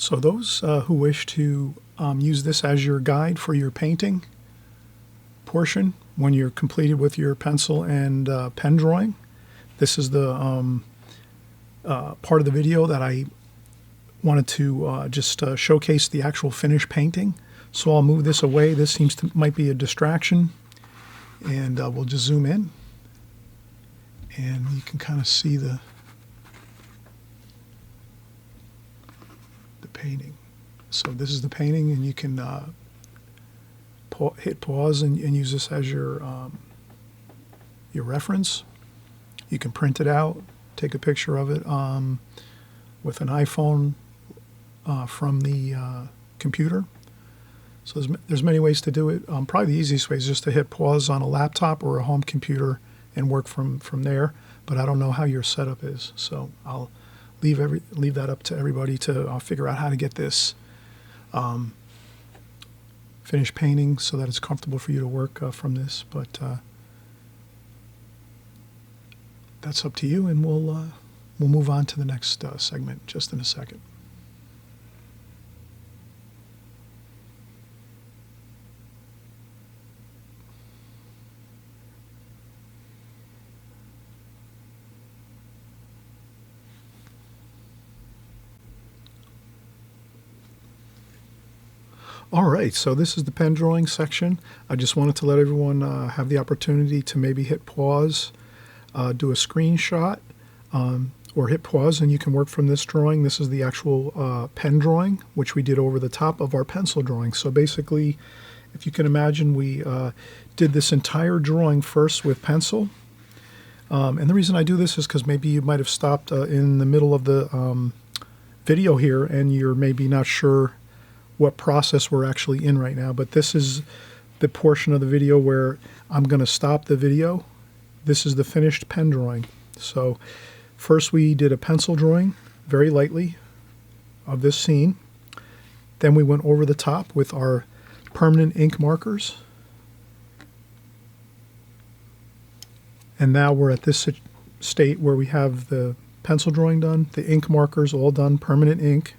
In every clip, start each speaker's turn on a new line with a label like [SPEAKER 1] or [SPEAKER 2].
[SPEAKER 1] So those who wish to use this as your guide for your painting portion when you're completed with your pencil and pen drawing, this is the part of the video that I wanted to just showcase the actual finished painting. So I'll move this away. This might be a distraction, and we'll just zoom in, and you can kind of see the painting. So this is the painting, and you can hit pause and use this as your reference. You can print it out, take a picture of it with an iPhone from the computer. So there's many ways to do it. Probably the easiest way is just to hit pause on a laptop or a home computer and work from there. But I don't know how your setup is, so I'll leave that up to everybody to figure out how to get this finished painting so that it's comfortable for you to work from this. But that's up to you, and we'll move on to the next segment just in a second. All right, so this is the pen drawing section. I just wanted to let everyone have the opportunity to maybe hit pause, do a screenshot, or hit pause, and you can work from this drawing. This is the actual pen drawing, which we did over the top of our pencil drawing. So basically, if you can imagine, we did this entire drawing first with pencil. And the reason I do this is because maybe you might have stopped in the middle of the video here, and you're maybe not sure what process we're actually in right now. But this is the portion of the video where I'm going to stop the video. This is the finished pen drawing. So first we did a pencil drawing very lightly of this scene. Then we went over the top with our permanent ink markers. And now we're at this state where we have the pencil drawing done, the ink markers all done, permanent ink.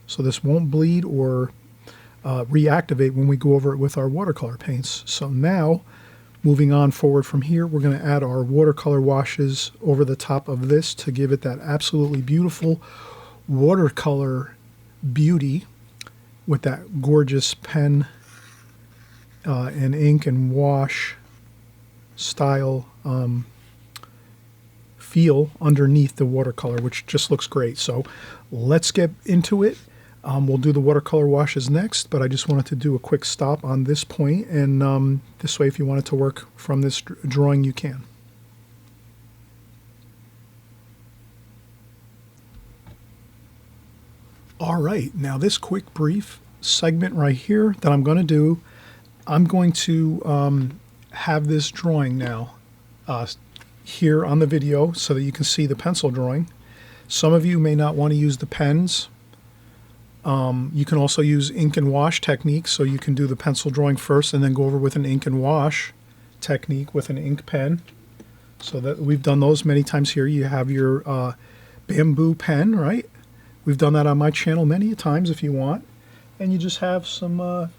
[SPEAKER 1] So this won't bleed or reactivate when we go over it with our watercolor paints. So now, moving on forward from here, we're going to add our watercolor washes over the top of this to give it that absolutely beautiful watercolor beauty with that gorgeous pen and ink and wash style feel underneath the watercolor, which just looks great. So let's get into it. We'll do the watercolor washes next, but I just wanted to do a quick stop on this point, and this way if you wanted to work from this drawing, you can. All right, now this quick brief segment right here that I'm going to do, I'm going to have this drawing now here on the video so that you can see the pencil drawing. Some of you may not want to use the pens. You can also use ink and wash technique, so you can do the pencil drawing first and then go over with an ink and wash technique with an ink pen. So that we've done those many times here. You have your bamboo pen, right? We've done that on my channel many times if you want. And you just have some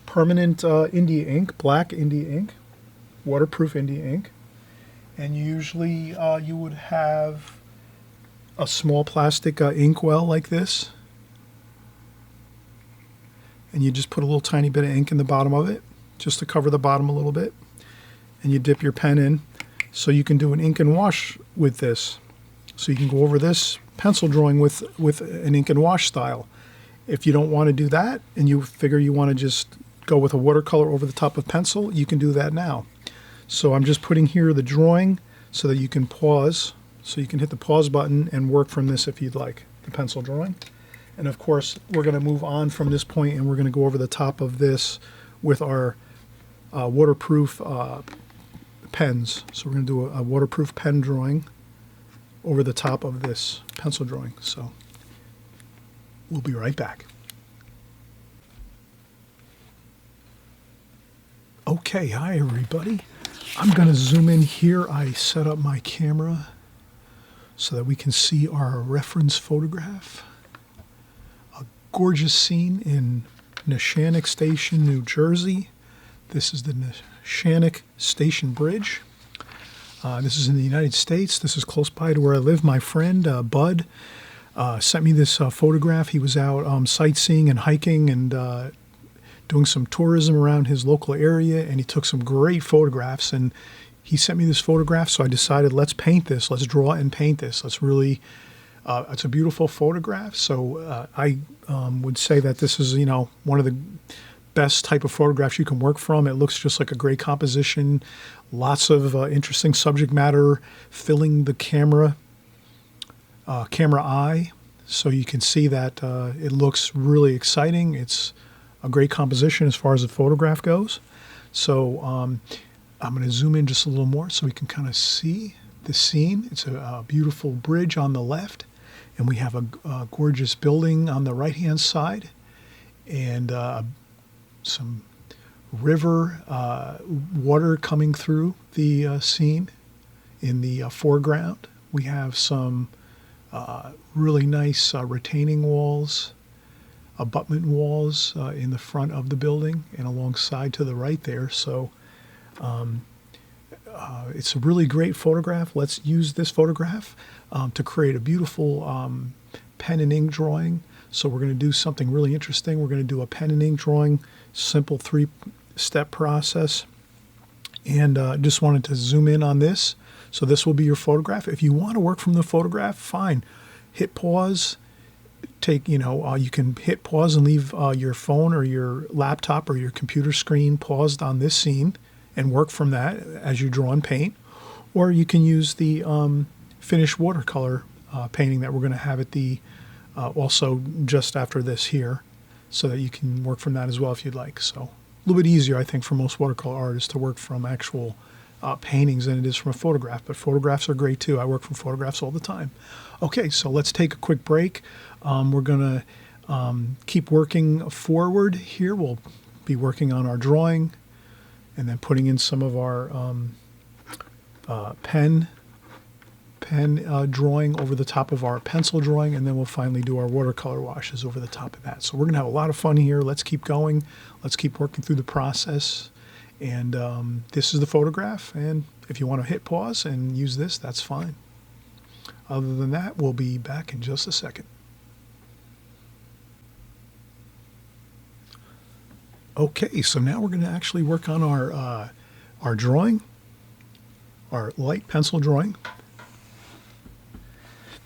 [SPEAKER 1] permanent India ink, black India ink, waterproof India ink. And usually you would have a small plastic inkwell like this. And you just put a little tiny bit of ink in the bottom of it, just to cover the bottom a little bit. And you dip your pen in. So you can do an ink and wash with this. So you can go over this pencil drawing with an ink and wash style. If you don't want to do that, and you figure you want to just go with a watercolor over the top of pencil, you can do that now. So I'm just putting here the drawing so that you can pause. So you can hit the pause button and work from this if you'd like, the pencil drawing. And of course, we're going to move on from this point, and we're going to go over the top of this with our waterproof pens. So we're going to do a waterproof pen drawing over the top of this pencil drawing. So we'll be right back. Okay, hi everybody. I'm going to zoom in here. I set up my camera so that we can see our reference photograph. A gorgeous scene in Neshannock Station, New Jersey. This is the Neshannock Station Bridge. This is in the United States. This is close by to where I live. My friend, Bud, sent me this photograph. He was out sightseeing and hiking and doing some tourism around his local area, and he took some great photographs. And he sent me this photograph, so I decided, let's paint this. Let's draw and paint this. Let's really, it's a beautiful photograph. So I would say that this is, one of the best type of photographs you can work from. It looks just like a great composition. Lots of interesting subject matter filling the camera eye, so you can see that it looks really exciting. It's a great composition as far as the photograph goes. So I'm going to zoom in just a little more so we can kind of see the scene. It's a beautiful bridge on the left, and we have a gorgeous building on the right-hand side, and some river, water coming through the scene. In the foreground, we have some really nice retaining walls, abutment walls in the front of the building and alongside to the right there. So it's a really great photograph. Let's use this photograph to create a beautiful pen and ink drawing. So we're going to do something really interesting. We're going to do a pen and ink drawing, simple 3-step process. And just wanted to zoom in on this. So this will be your photograph. If you want to work from the photograph, fine. Hit pause. You can hit pause and leave your phone or your laptop or your computer screen paused on this scene and work from that as you draw and paint. Or you can use the finished watercolor painting that we're going to have at the also just after this here, so that you can work from that as well if you'd like. So a little bit easier, I think, for most watercolor artists to work from actual paintings than it is from a photograph, but photographs are great too. I work from photographs all the time. Okay, so let's take a quick break. We're going to keep working forward here. We'll be working on our drawing and then putting in some of our pen drawing over the top of our pencil drawing, and then we'll finally do our watercolor washes over the top of that. So we're going to have a lot of fun here. Let's keep going. Let's keep working through the process. And this is the photograph, and if you want to hit pause and use this, that's fine. Other than that, we'll be back in just a second. Okay, so now we're going to actually work on our drawing, our light pencil drawing.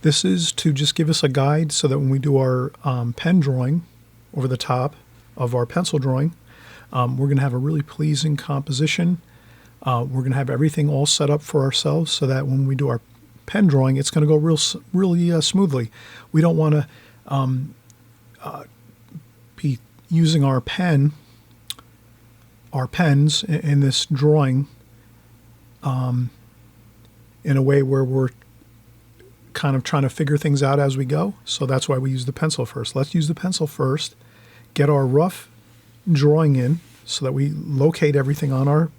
[SPEAKER 1] This is to just give us a guide so that when we do our pen drawing over the top of our pencil drawing, we're going to have a really pleasing composition. We're going to have everything all set up for ourselves so that when we do our pen drawing, it's going to go really smoothly. We don't want to be using our pens in this drawing in a way where we're kind of trying to figure things out as we go. So that's why we use the pencil first. Let's use the pencil first, get our rough drawing in so that we locate everything on our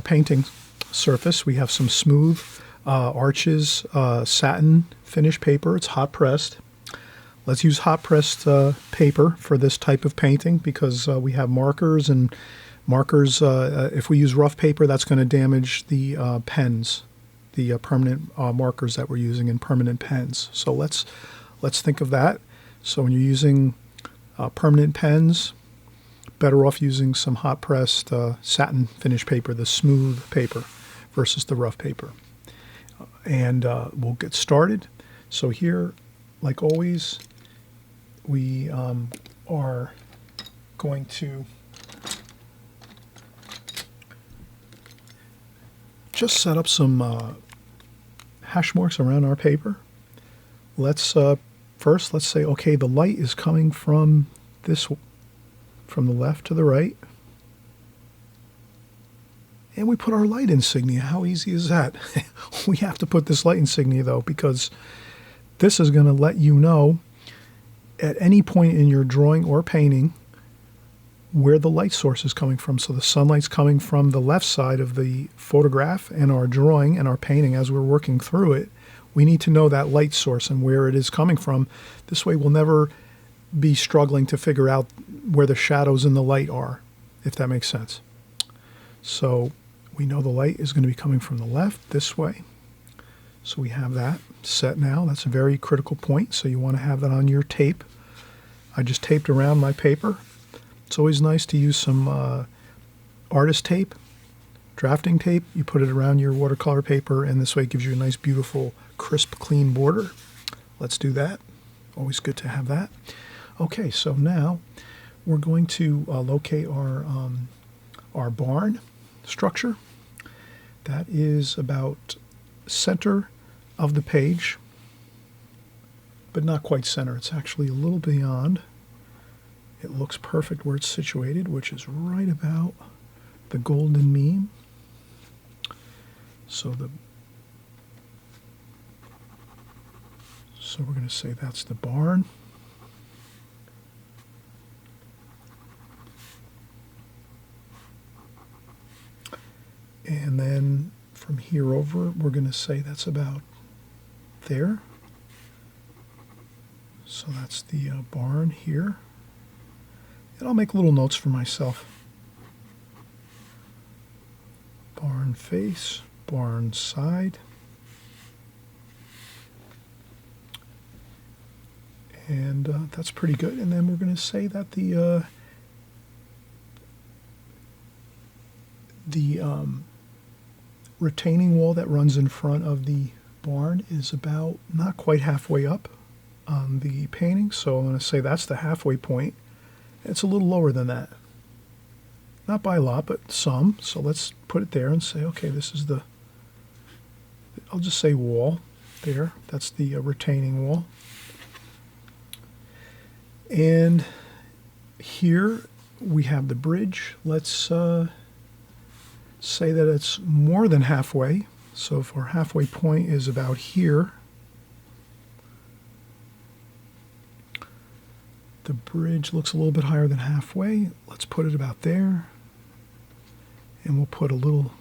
[SPEAKER 1] painting surface. We have some smooth arches, satin finish paper. It's hot pressed. Let's use hot pressed paper for this type of painting because we have markers, and markers, if we use rough paper, that's going to damage the pens, the permanent markers that we're using in permanent pens. So let's think of that. So when you're using permanent pens, better off using some hot pressed satin finish paper, the smooth paper, versus the rough paper. And we'll get started. So here, like always, we are going to just set up some hash marks around our paper. Let's first, let's say, okay, the light is coming from from the left to the right. And we put our light insignia. How easy is that? We have to put this light insignia, though, because this is going to let you know at any point in your drawing or painting where the light source is coming from. So the sunlight's coming from the left side of the photograph, and our drawing and our painting, as we're working through it, we need to know that light source and where it is coming from. This way we'll never be struggling to figure out where the shadows and the light are, if that makes sense. So we know the light is going to be coming from the left this way. So we have that set now. That's a very critical point. So you want to have that on your tape. I just taped around my paper. It's always nice to use some artist tape, drafting tape. You put it around your watercolor paper, and this way it gives you a nice, beautiful, crisp, clean border. Let's do that. Always good to have that. Okay, so now we're going to locate our barn structure. That is about center of the page, but not quite center. It's actually a little beyond. It looks perfect where it's situated, which is right about the golden mean. So we're going to say that's the barn. And then from here over, we're going to say that's about there. So that's the barn here. And I'll make little notes for myself. Barn face, barn side. And that's pretty good. And then we're going to say that the retaining wall that runs in front of the barn is about not quite halfway up on the painting. So I'm going to say that's the halfway point. It's a little lower than that. Not by a lot, but some. So let's put it there and say, okay, this is the, I'll just say wall there. That's the retaining wall. And here we have the bridge. Let's say that it's more than halfway. So if our halfway point is about here, the bridge looks a little bit higher than halfway. Let's put it about there. And we'll put a little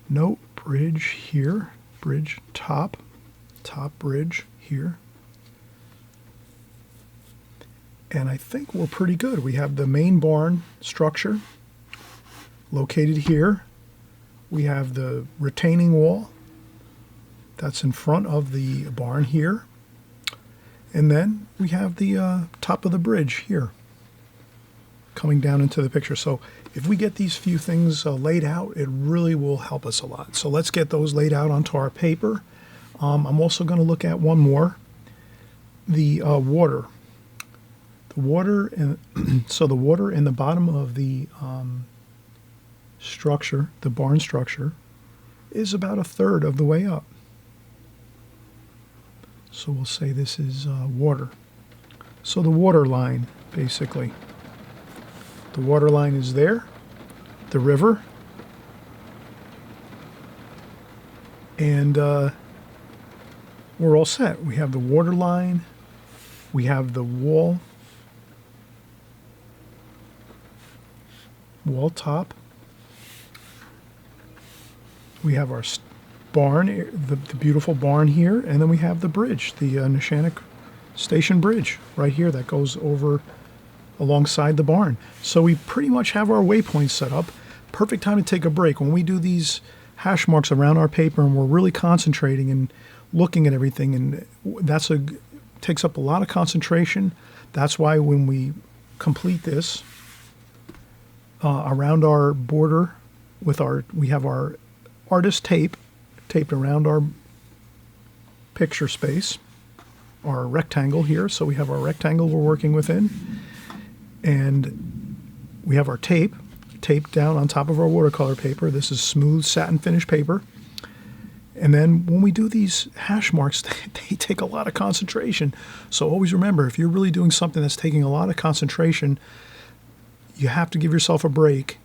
[SPEAKER 1] note, bridge here, bridge top bridge here. And I think we're pretty good. We have the main barn structure located here. We have the retaining wall that's in front of the barn here. And then we have the top of the bridge here coming down into the picture. So if we get these few things laid out, it really will help us a lot. So let's get those laid out onto our paper. I'm also going to look at one more, the water. The water, and so the water in the bottom of the structure, the barn structure, is about a third of the way up. So we'll say this is water. So the water line, basically. The water line is there, the river, and we're all set. We have the water line, we have the wall top, we have our barn, the beautiful barn here, and then we have the bridge, the Neshannock Station Bridge right here that goes over alongside the barn. So we pretty much have our waypoints set up. Perfect time to take a break. When we do these hash marks around our paper and we're really concentrating and looking at everything, and takes up a lot of concentration. That's why when we complete this around our border we have our artist tape taped around our picture space, our rectangle here. So we have our rectangle we're working within, and we have our tape taped down on top of our watercolor paper. This is smooth satin finish paper. And then when we do these hash marks, they take a lot of concentration. So always remember, if you're really doing something that's taking a lot of concentration, you have to give yourself a break,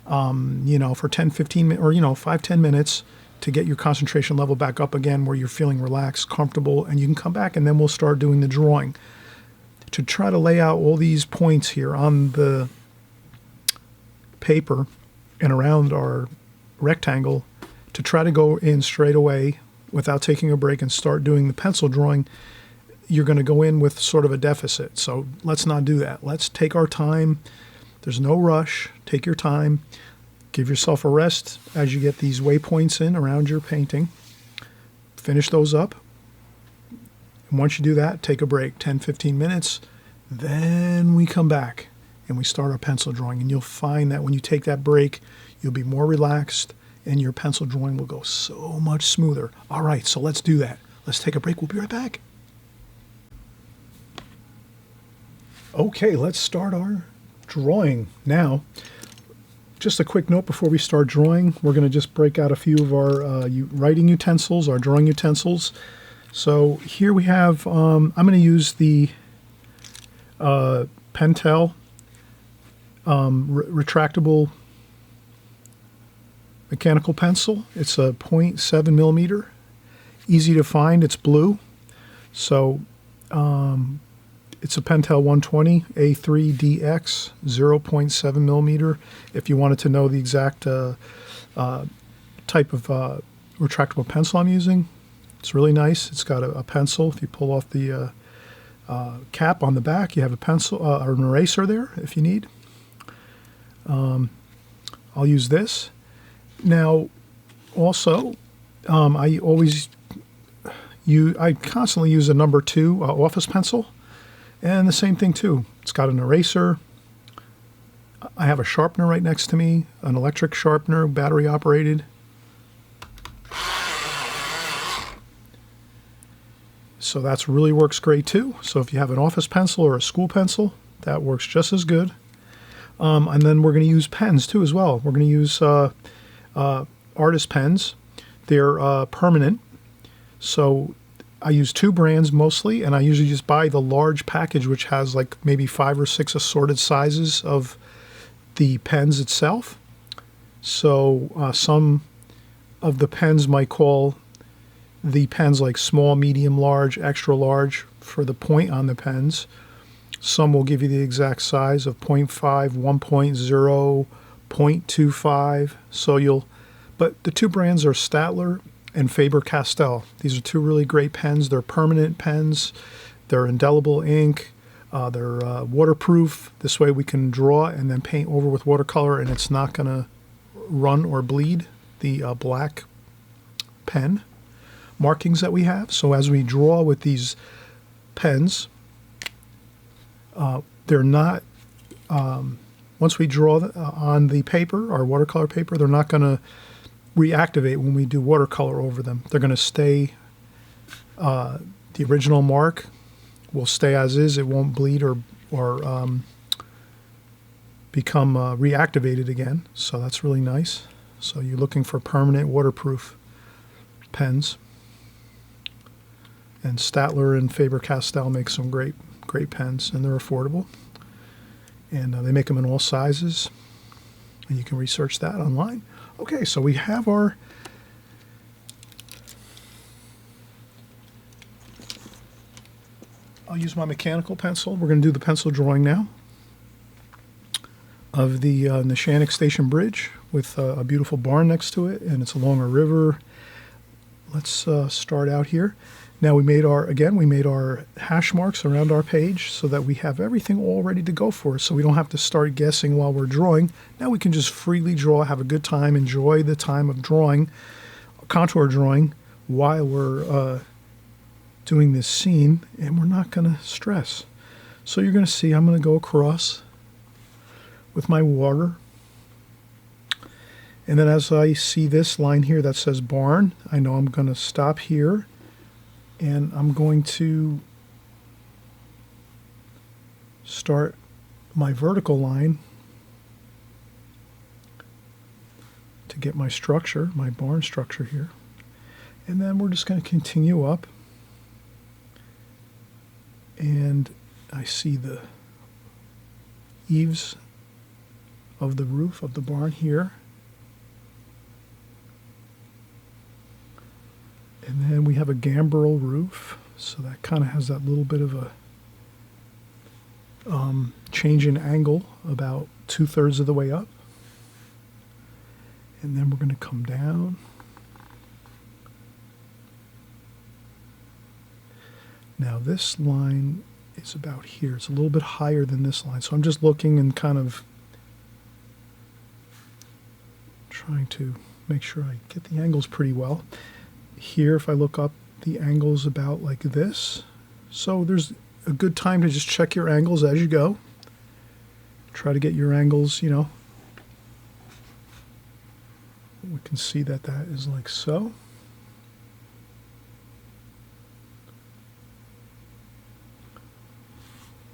[SPEAKER 1] for 10, 15 minutes, or 5-10 minutes to get your concentration level back up again where you're feeling relaxed, comfortable, and you can come back and then we'll start doing the drawing. To try to lay out all these points here on the paper and around our rectangle, to try to go in straight away without taking a break and start doing the pencil drawing, you're going to go in with sort of a deficit. So let's not do that. Let's take our time. There's no rush. Take your time. Give yourself a rest as you get these waypoints in around your painting. Finish those up. And once you do that, take a break, 10, 15 minutes. Then we come back and we start our pencil drawing. And you'll find that when you take that break, you'll be more relaxed and your pencil drawing will go so much smoother. All right, so let's do that. Let's take a break. We'll be right back. Okay, let's start our drawing now. Just a quick note before we start drawing, we're going to just break out a few of our writing utensils, our drawing utensils. So here we have, I'm going to use the Pentel retractable mechanical pencil. It's a 0.7 millimeter, easy to find. It's blue. So it's a Pentel 120 A3DX 0.7 millimeter. If you wanted to know the exact type of retractable pencil I'm using, it's really nice. It's got a pencil. If you pull off the cap on the back, you have a pencil or an eraser there if you need. I'll use this. Now, also, I constantly use a number 2 office pencil. And the same thing too. It's got an eraser. I have a sharpener right next to me, an electric sharpener, battery operated. So that's really works great too. So if you have an office pencil or a school pencil, that works just as good. And then we're going to use pens too as well. We're going to use artist pens. They're permanent. So I use 2 brands mostly, and I usually just buy the large package, which has like maybe 5 or 6 assorted sizes of the pens itself. So some of the pens might call the pens like small, medium, large, extra large for the point on the pens. Some will give you the exact size of 0.5, 1.0, 0.25. So but the 2 brands are Statler and Faber-Castell. These are 2 really great pens. They're permanent pens. They're indelible ink. They're waterproof. This way we can draw and then paint over with watercolor, and it's not going to run or bleed the black pen markings that we have. So as we draw with these pens, they're not, once we draw on the paper, our watercolor paper, they're not going to reactivate when we do watercolor over them. They're going to stay, the original mark will stay as is. It won't bleed or become reactivated again. So that's really nice. So you're looking for permanent waterproof pens. And Statler and Faber-Castell make some great pens, and they're affordable. And they make them in all sizes, and you can research that online. Okay, so we have our I'll use my mechanical pencil. We're going to do the pencil drawing now of the Neshannock Station Bridge with a beautiful barn next to it, and it's along a river. Let's start out here. Now we made our hash marks around our page so that we have everything all ready to go for us, so we don't have to start guessing while we're drawing. Now we can just freely draw, have a good time, enjoy the time of drawing, contour drawing, while we're doing this scene, and we're not going to stress. So you're going to see I'm going to go across with my water. And then as I see this line here that says barn, I know I'm going to stop here. And I'm going to start my vertical line to get my structure, my barn structure here. And then we're just going to continue up. And I see the eaves of the roof of the barn here. And then we have a gambrel roof, so that kind of has that little bit of a change in angle about 2/3 of the way up. And then we're going to come down. Now this line is about here. It's a little bit higher than this line. So I'm just looking and kind of trying to make sure I get the angles pretty well. Here, if I look up, the angle's about like this. So there's a good time to just check your angles as you go. Try to get your angles, you know. We can see that that is like so.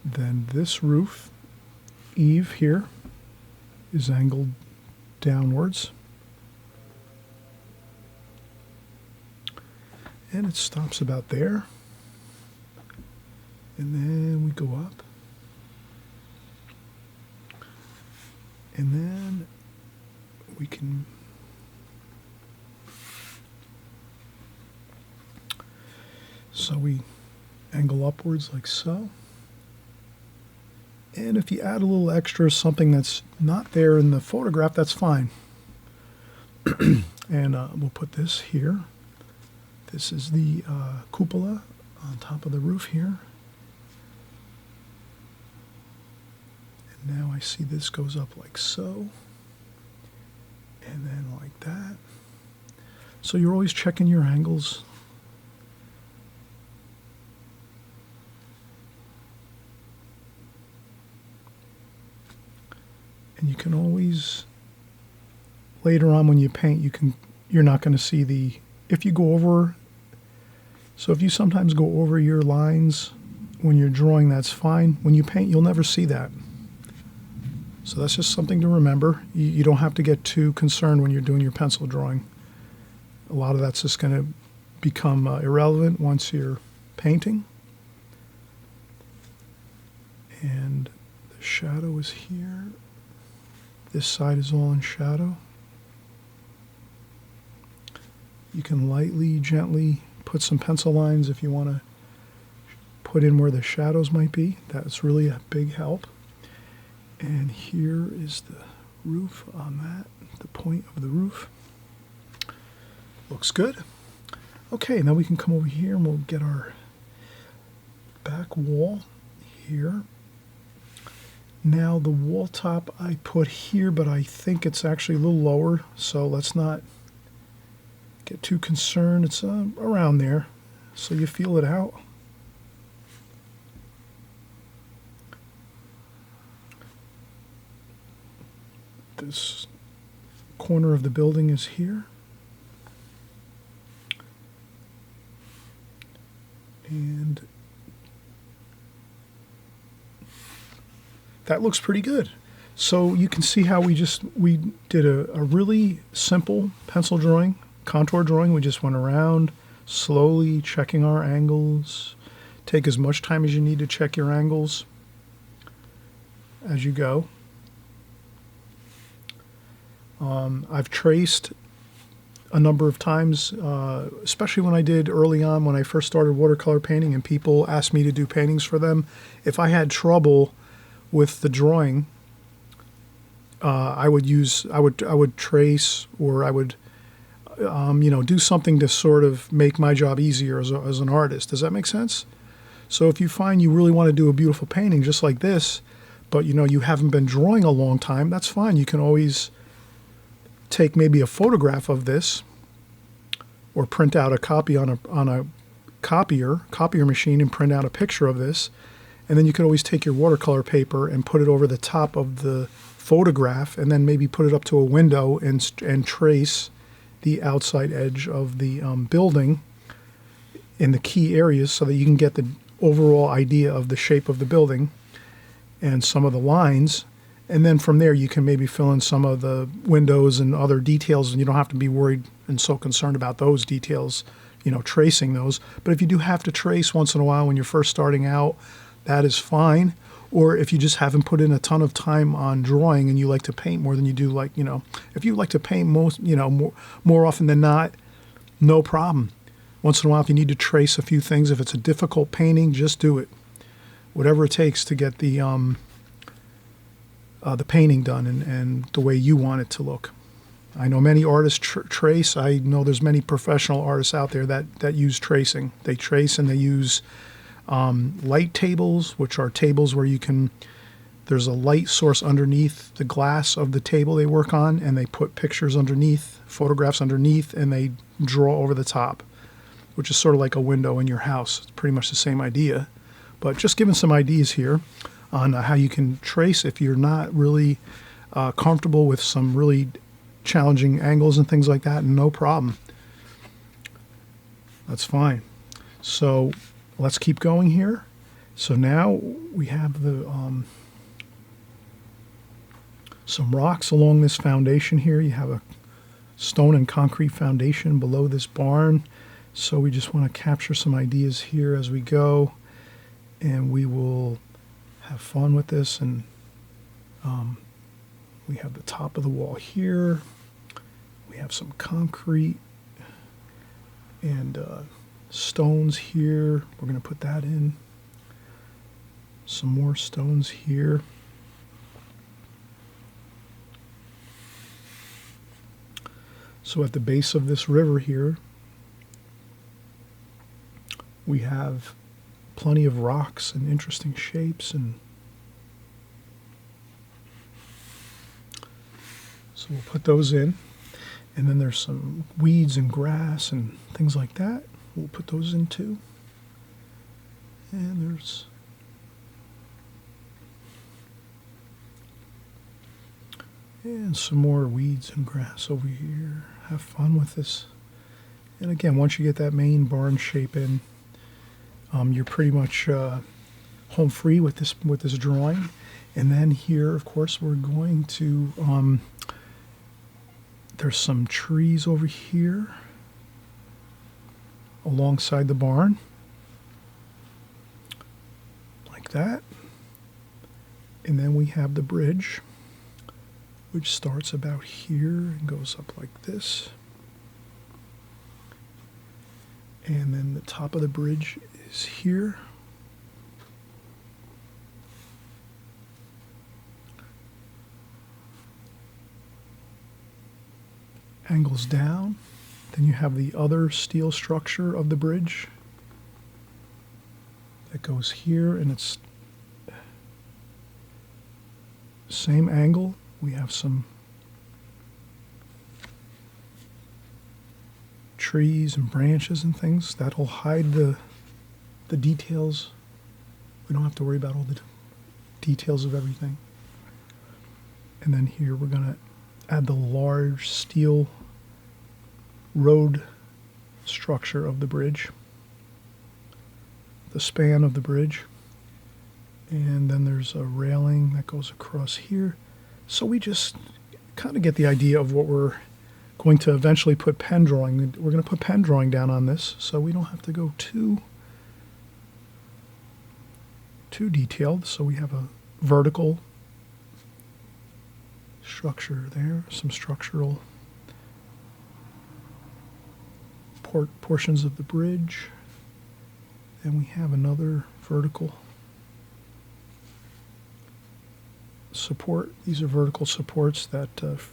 [SPEAKER 1] Then this roof, eave here, is angled downwards. And it stops about there. And then we go up. And then we can so we angle upwards like so. And if you add a little extra, something that's not there in the photograph, that's fine. And we'll put this here. This is the cupola on top of the roof here. And now I see this goes up like so. And then like that. So you're always checking your angles. And you can always, later on when you paint, you're not going to see the, if you go over, so if you sometimes go over your lines when you're drawing, that's fine. When you paint, you'll never see that. So that's just something to remember. You don't have to get too concerned when you're doing your pencil drawing. A lot of that's just going to become irrelevant once you're painting. And the shadow is here. This side is all in shadow. You can lightly, gently put some pencil lines if you want to put in where the shadows might be. That's really a big help. And here is the roof on that, the point of the roof. Looks good. Okay, now we can come over here and we'll get our back wall here. Now the wall top I put here, but I think it's actually a little lower, so let's not get too concerned. It's around there, so you feel it out. This corner of the building is here. And that looks pretty good. So you can see how we did a really simple pencil drawing, contour drawing. We just went around slowly checking our angles. Take as much time as you need to check your angles as you go. I've traced a number of times, especially when I did early on when I first started watercolor painting and people asked me to do paintings for them. If I had trouble with the drawing, I would trace, or I would do something to sort of make my job easier as an artist. Does that make sense? So if you find you really want to do a beautiful painting just like this, but you haven't been drawing a long time, that's fine. You can always take maybe a photograph of this or print out a copy on a copier machine and print out a picture of this. And then you could always take your watercolor paper and put it over the top of the photograph and then maybe put it up to a window and trace the outside edge of the building in the key areas so that you can get the overall idea of the shape of the building and some of the lines. And then from there you can maybe fill in some of the windows and other details, and you don't have to be worried and so concerned about those details, tracing those. But if you do have to trace once in a while when you're first starting out, that is fine. Or if you just haven't put in a ton of time on drawing and you like to paint more than you do, if you like to paint more often than not, no problem. Once in a while, if you need to trace a few things, if it's a difficult painting, just do it. Whatever it takes to get the painting done and the way you want it to look. I know many artists trace. I know there's many professional artists out there that use tracing. They trace and they use light tables, which are tables where there's a light source underneath the glass of the table they work on, and they put pictures underneath, photographs underneath, and they draw over the top, which is sort of like a window in your house. It's pretty much the same idea, but just giving some ideas here on how you can trace if you're not really comfortable with some really challenging angles and things like that. No problem. That's fine. So let's keep going here. So now we have the some rocks along this foundation here. You have a stone and concrete foundation below this barn. So we just want to capture some ideas here as we go, and we will have fun with this. And we have the top of the wall here. We have some concrete and stones here. We're going to put that in. Some more stones here. So at the base of this river here, we have plenty of rocks and interesting shapes, and so we'll put those in. And then there's some weeds and grass and things like that. We'll put those in too. And there's some more weeds and grass over here. Have fun with this. And again, once you get that main barn shape in, you're pretty much home free with this drawing. And then here, of course, we're going to there's some trees over here alongside the barn, like that. And then we have the bridge, which starts about here and goes up like this. And then the top of the bridge is here. Angles down. Then you have the other steel structure of the bridge that goes here, and it's same angle. We have some trees and branches and things that'll hide the details. We don't have to worry about all the details of everything. And then here we're going to add the large steel road structure of the bridge, the span of the bridge, and then there's a railing that goes across here. So we just kind of get the idea of what we're going to eventually put pen drawing. We're going to put pen drawing down on this, so we don't have to go too detailed. So we have a vertical structure there, some structural portions of the bridge. Then we have another vertical support. These are vertical supports, that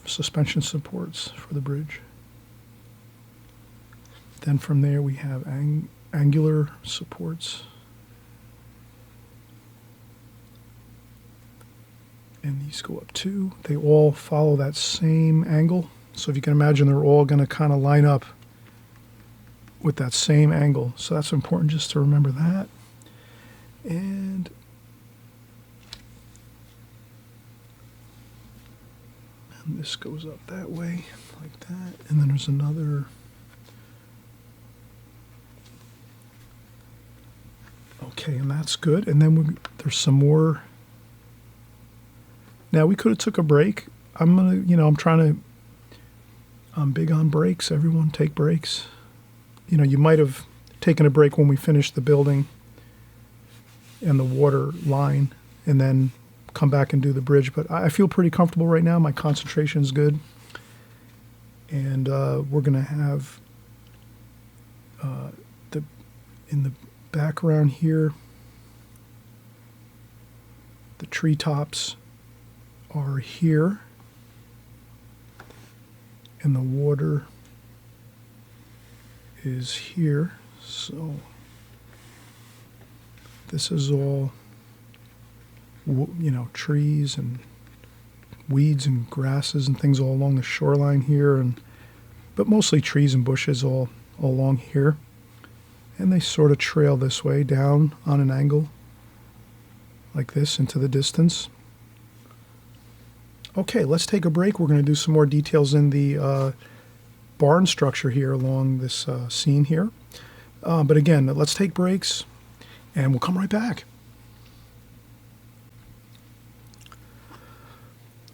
[SPEAKER 1] suspension supports for the bridge. Then from there we have angular supports. And these go up too. They all follow that same angle. So if you can imagine, they're all going to kind of line up with that same angle. So that's important just to remember that. And this goes up that way, like that. And then there's another. Okay, and that's good. And then there's some more. Now we could have took a break. I'm big on breaks. Everyone take breaks. You might have taken a break when we finished the building and the water line, and then come back and do the bridge. But I feel pretty comfortable right now. My concentration is good. And we're going to have in the background here, the treetops are here, and the water is here. So This is all, you know, trees and weeds and grasses and things all along the shoreline here, but mostly trees and bushes all along here. And they sort of trail this way down on an angle like this into the distance. Okay, let's take a break. We're going to do some more details in the barn structure here along this scene here. But again, let's take breaks and we'll come right back.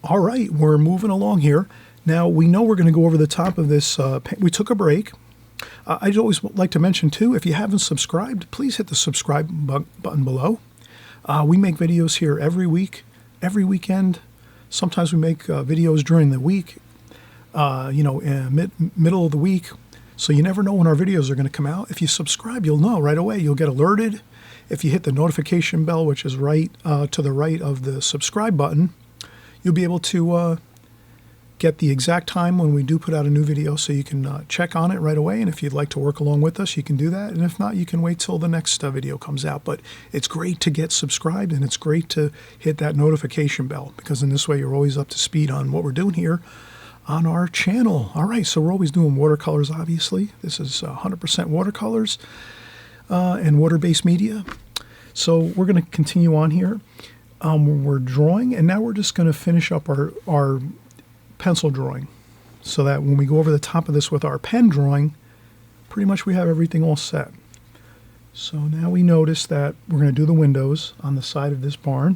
[SPEAKER 1] All right, we're moving along here. Now, we know we're going to go over the top of this. We took a break. I'd always like to mention, too, if you haven't subscribed, please hit the subscribe button below. We make videos here every week, every weekend. Sometimes we make videos during the week, middle of the week. So you never know when our videos are going to come out. If you subscribe, you'll know right away. You'll get alerted. If you hit the notification bell, which is right to the right of the subscribe button, you'll be able to get the exact time when we do put out a new video, so you can check on it right away. And if you'd like to work along with us, you can do that. And if not, you can wait till the next video comes out. But it's great to get subscribed, and it's great to hit that notification bell, because in this way you're always up to speed on what we're doing here on our channel. All right, so we're always doing watercolors, obviously. This is 100% watercolors and water-based media. So we're going to continue on here. We're drawing, and now we're just going to finish up our pencil drawing, so that when we go over the top of this with our pen drawing, pretty much we have everything all set. So now we notice that we're going to do the windows on the side of this barn.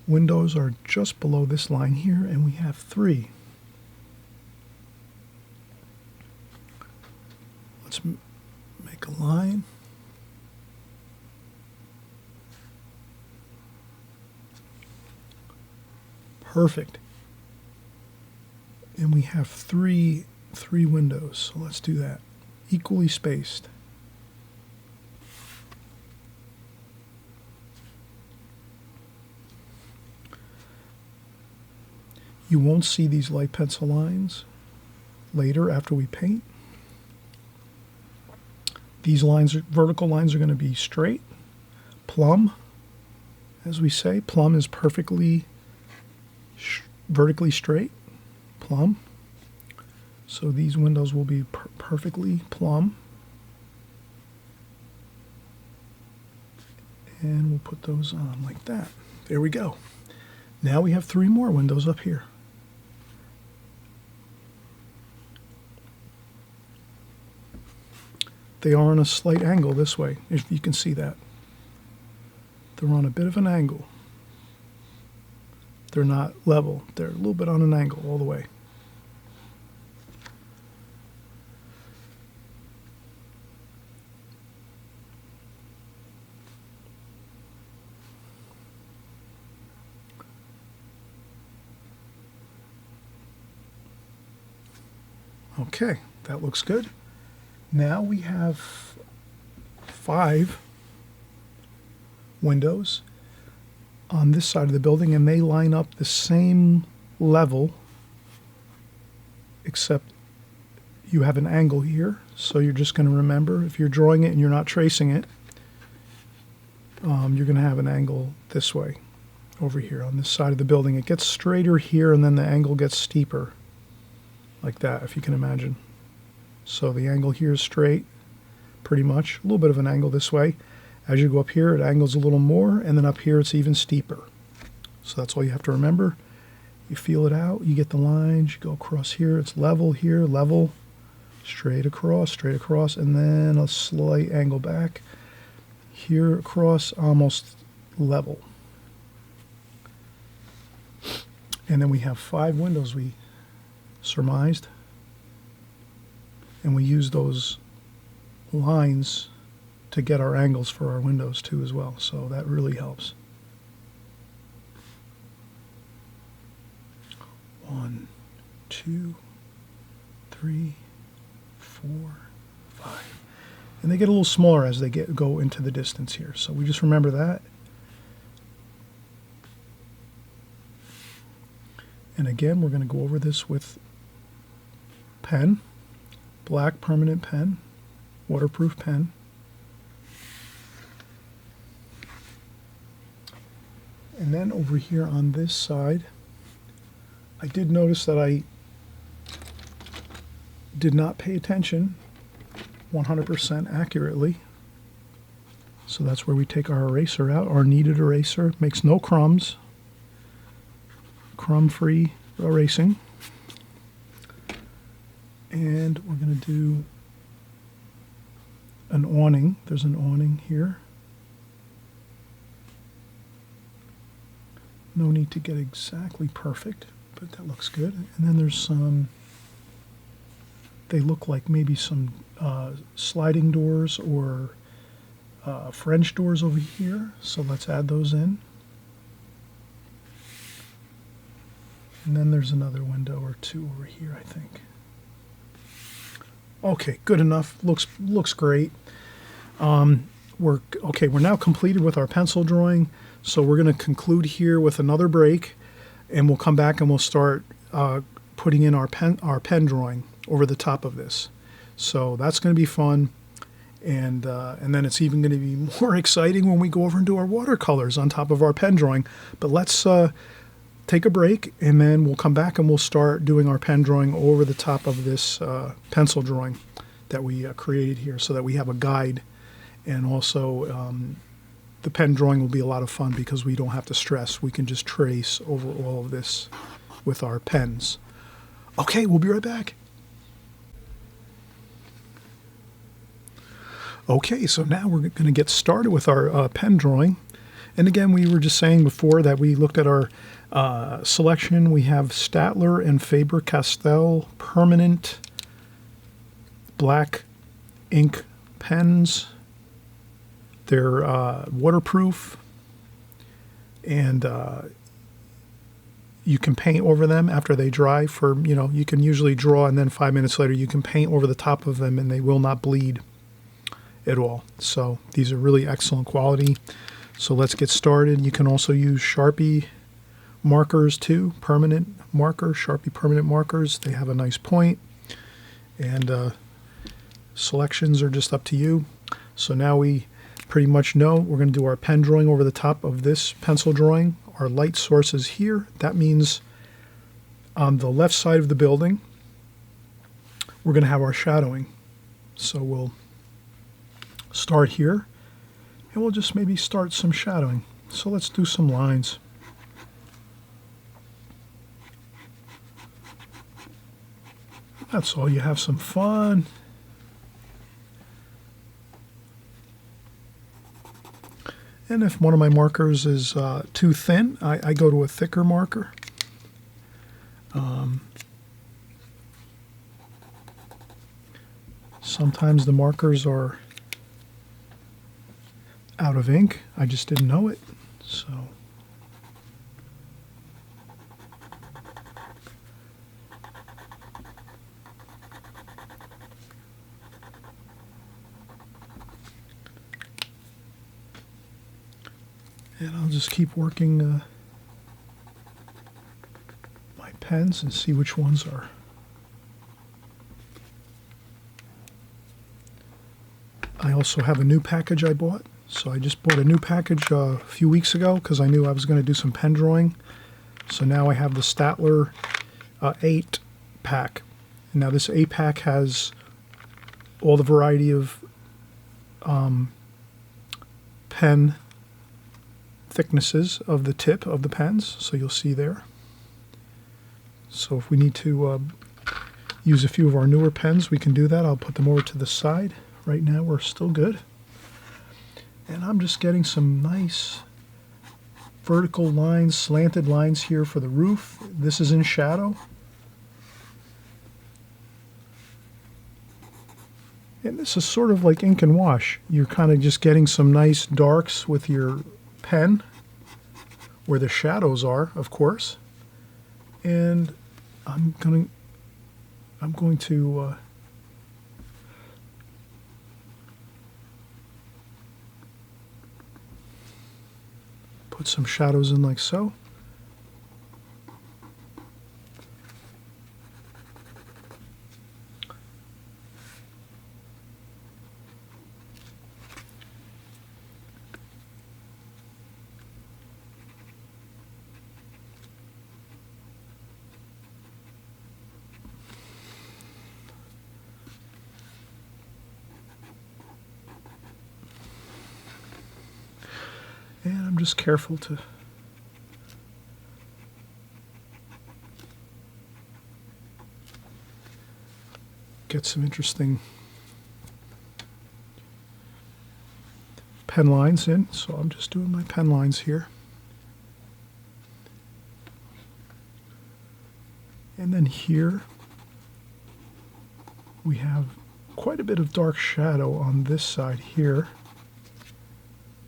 [SPEAKER 1] Windows are just below this line here, and we have 3. Let's make a line. Perfect. And we have three windows, so let's do that. Equally spaced. You won't see these light pencil lines later after we paint. These lines, vertical lines, are going to be straight, plumb, as we say. Plumb is perfectly vertically straight, plumb. So these windows will be perfectly plumb. And we'll put those on like that. There we go. Now we have 3 more windows up here. They are on a slight angle this way, if you can see that. They're on a bit of an angle. They're not level. They're a little bit on an angle all the way. Okay, that looks good. Now we have 5 windows on this side of the building, and they line up the same level, except you have an angle here. So you're just going to remember, if you're drawing it and you're not tracing it, you're going to have an angle this way over here on this side of the building. It gets straighter here, and then the angle gets steeper like that, if you can imagine. So the angle here is straight, pretty much. A little bit of an angle this way. As you go up here, it angles a little more, and then up here it's even steeper. So that's all you have to remember. You feel it out, you get the lines, you go across here, it's level here, level, straight across, and then a slight angle back. Here across, almost level. And then we have 5 windows we surmised. And we use those lines to get our angles for our windows too as well. So that really helps. 1, 2, 3, 4, 5. And they get a little smaller as they go into the distance here. So we just remember that. And again, we're going to go over this with pen, black permanent pen, waterproof pen. And then over here on this side, I did notice that I did not pay attention 100% accurately. So that's where we take our eraser out, our kneaded eraser. Makes no crumbs. Crumb-free erasing. And we're going to do an awning. There's an awning here. No need to get exactly perfect, but that looks good. And then there's some, they look like maybe some sliding doors or French doors over here. So let's add those in. And then there's another window or two over here, I think. Okay, good enough. Looks great. We're now completed with our pencil drawing. So we're going to conclude here with another break, and we'll come back and we'll start putting in our pen drawing over the top of this. So that's going to be fun, and then it's even going to be more exciting when we go over and do our watercolors on top of our pen drawing. But let's take a break, and then we'll come back and we'll start doing our pen drawing over the top of this pencil drawing that we created here, so that we have a guide, and also the pen drawing will be a lot of fun because we don't have to stress. We can just trace over all of this with our pens. Okay, we'll be right back. Okay, so now we're going to get started with our pen drawing. And again, we were just saying before that we looked at our selection. We have Staedtler and Faber-Castell permanent black ink pens. They're waterproof, and you can paint over them after they dry for, you can usually draw, and then 5 minutes later you can paint over the top of them and they will not bleed at all. So these are really excellent quality. So let's get started. You can also use Sharpie markers too, permanent markers, Sharpie permanent markers. They have a nice point, and selections are just up to you. So now we pretty much know we're going to do our pen drawing over the top of this pencil drawing. Our light source is here. That means on the left side of the building, we're going to have our shadowing. So we'll start here, and we'll just maybe start some shadowing. So let's do some lines. That's all. You have some fun. And if one of my markers is too thin, I go to a thicker marker. Sometimes the markers are out of ink. I just didn't know it. So and I'll just keep working my pens and see which ones are. I also have a new package I bought. So I just bought a new package a few weeks ago because I knew I was going to do some pen drawing. So now I have the Staedtler 8 pack. And now this 8 pack has all the variety of pen thicknesses of the tip of the pens, so you'll see there. So if we need to use a few of our newer pens, we can do that. I'll put them over to the side. Right now we're still good. And I'm just getting some nice vertical lines, slanted lines here for the roof. This is in shadow. And this is sort of like ink and wash. You're kind of just getting some nice darks with your pen where the shadows are, of course. And I'm going to put some shadows in like so. And I'm just careful to get some interesting pen lines in. So I'm just doing my pen lines here. And then here we have quite a bit of dark shadow on this side here.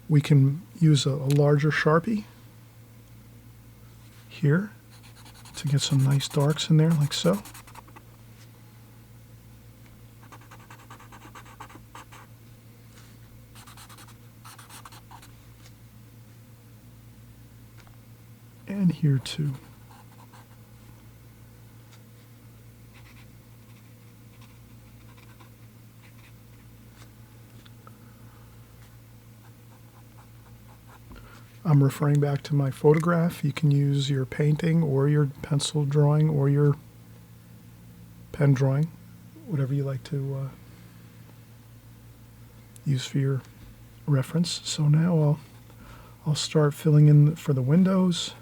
[SPEAKER 1] We can use a larger Sharpie here to get some nice darks in there, like so. And here too. I'm referring back to my photograph. You can use your painting or your pencil drawing or your pen drawing, whatever you like to use for your reference. So now I'll start filling in for the windows.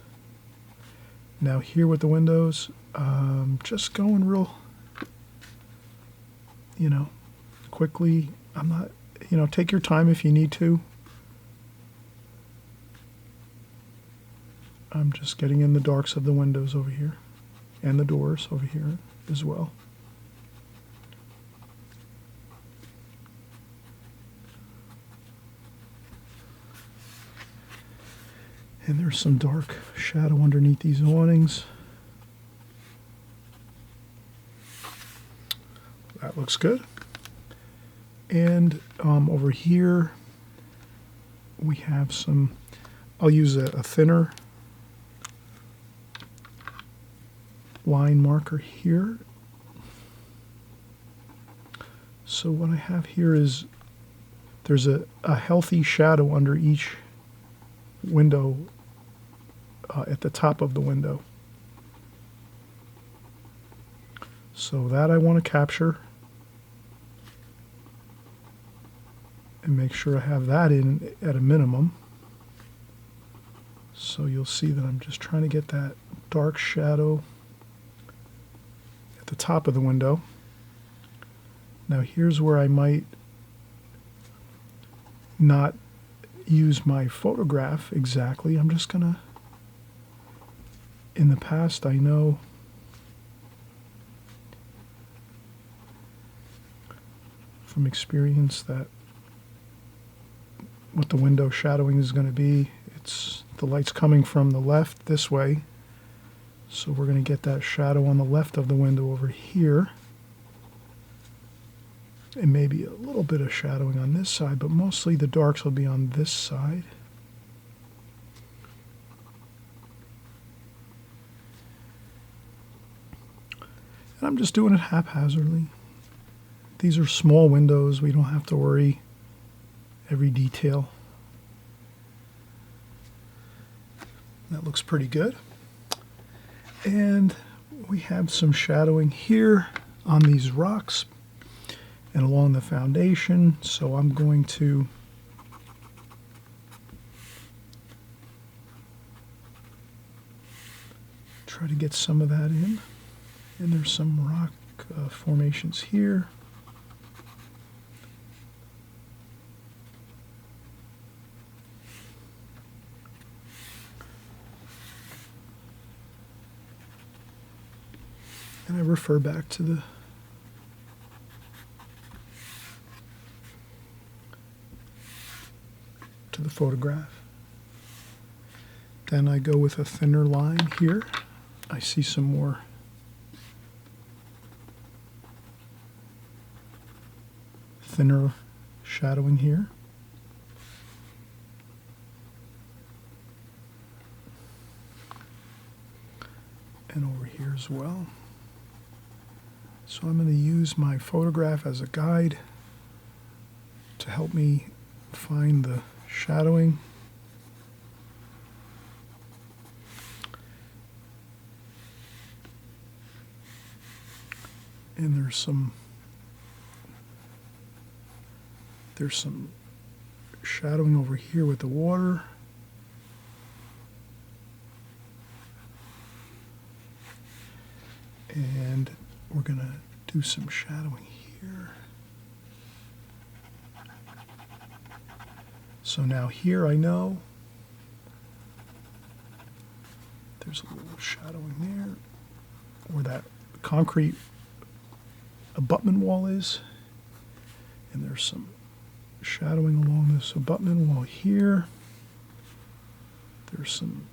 [SPEAKER 1] Now here with the windows, just going real, quickly. I'm not, take your time if you need to. I'm just getting in the darks of the windows over here and the doors over here as well. And there's some dark shadow underneath these awnings. That looks good. And over here we have some, I'll use a thinner line marker here. So what I have here is there's a healthy shadow under each window at the top of the window. So that I want to capture and make sure I have that in at a minimum. So you'll see that I'm just trying to get that dark shadow at the top of the window. Now here's where I might not use my photograph exactly. I'm just gonna, in the past I know from experience that what the window shadowing is going to be, it's the light's coming from the left this way. So we're going to get that shadow on the left of the window over here. And maybe a little bit of shadowing on this side, but mostly the darks will be on this side. And I'm just doing it haphazardly. These are small windows. We don't have to worry every detail. That looks pretty good. And we have some shadowing here on these rocks and along the foundation. So I'm going to try to get some of that in. And there's some rock formations here. And I refer back to the photograph. Then I go with a thinner line here. I see some more thinner shadowing here. And over here as well. So I'm going to use my photograph as a guide to help me find the shadowing. And there's some shadowing over here with the water. And we're going to do some shadowing here. So now here I know there's a little shadowing there where that concrete abutment wall is. And there's some shadowing along this abutment wall here. There's some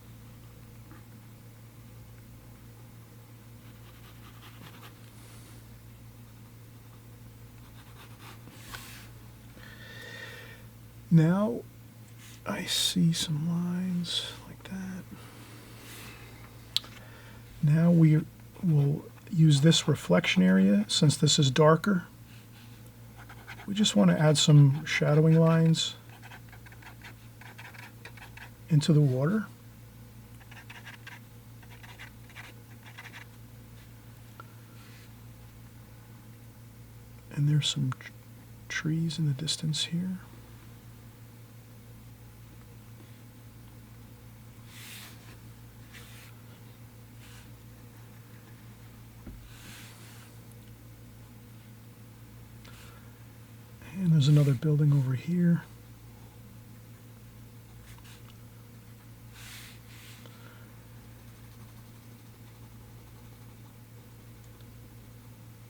[SPEAKER 1] now I see some lines like that. Now we will use this reflection area since this is darker. We just want to add some shadowing lines into the water. And there's some trees in the distance here. And there's another building over here.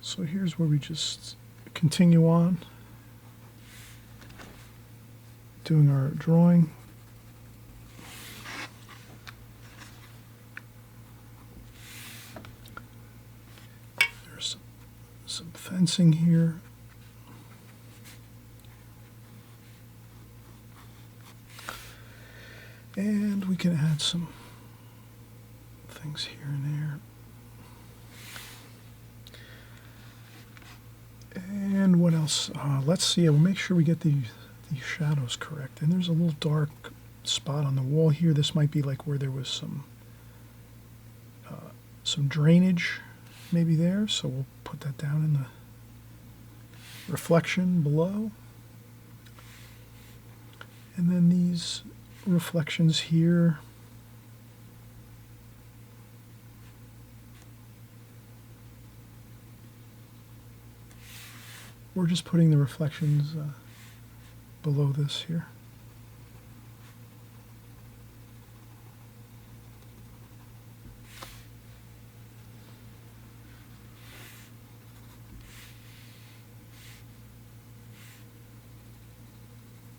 [SPEAKER 1] So here's where we just continue on doing our drawing. There's some fencing here. And we can add some things here and there. And what else? Let's see. We'll make sure we get these shadows correct. And there's a little dark spot on the wall here. This might be like where there was some drainage maybe there. So we'll put that down in the reflection below. And then these reflections here. We're just putting the reflections below this here.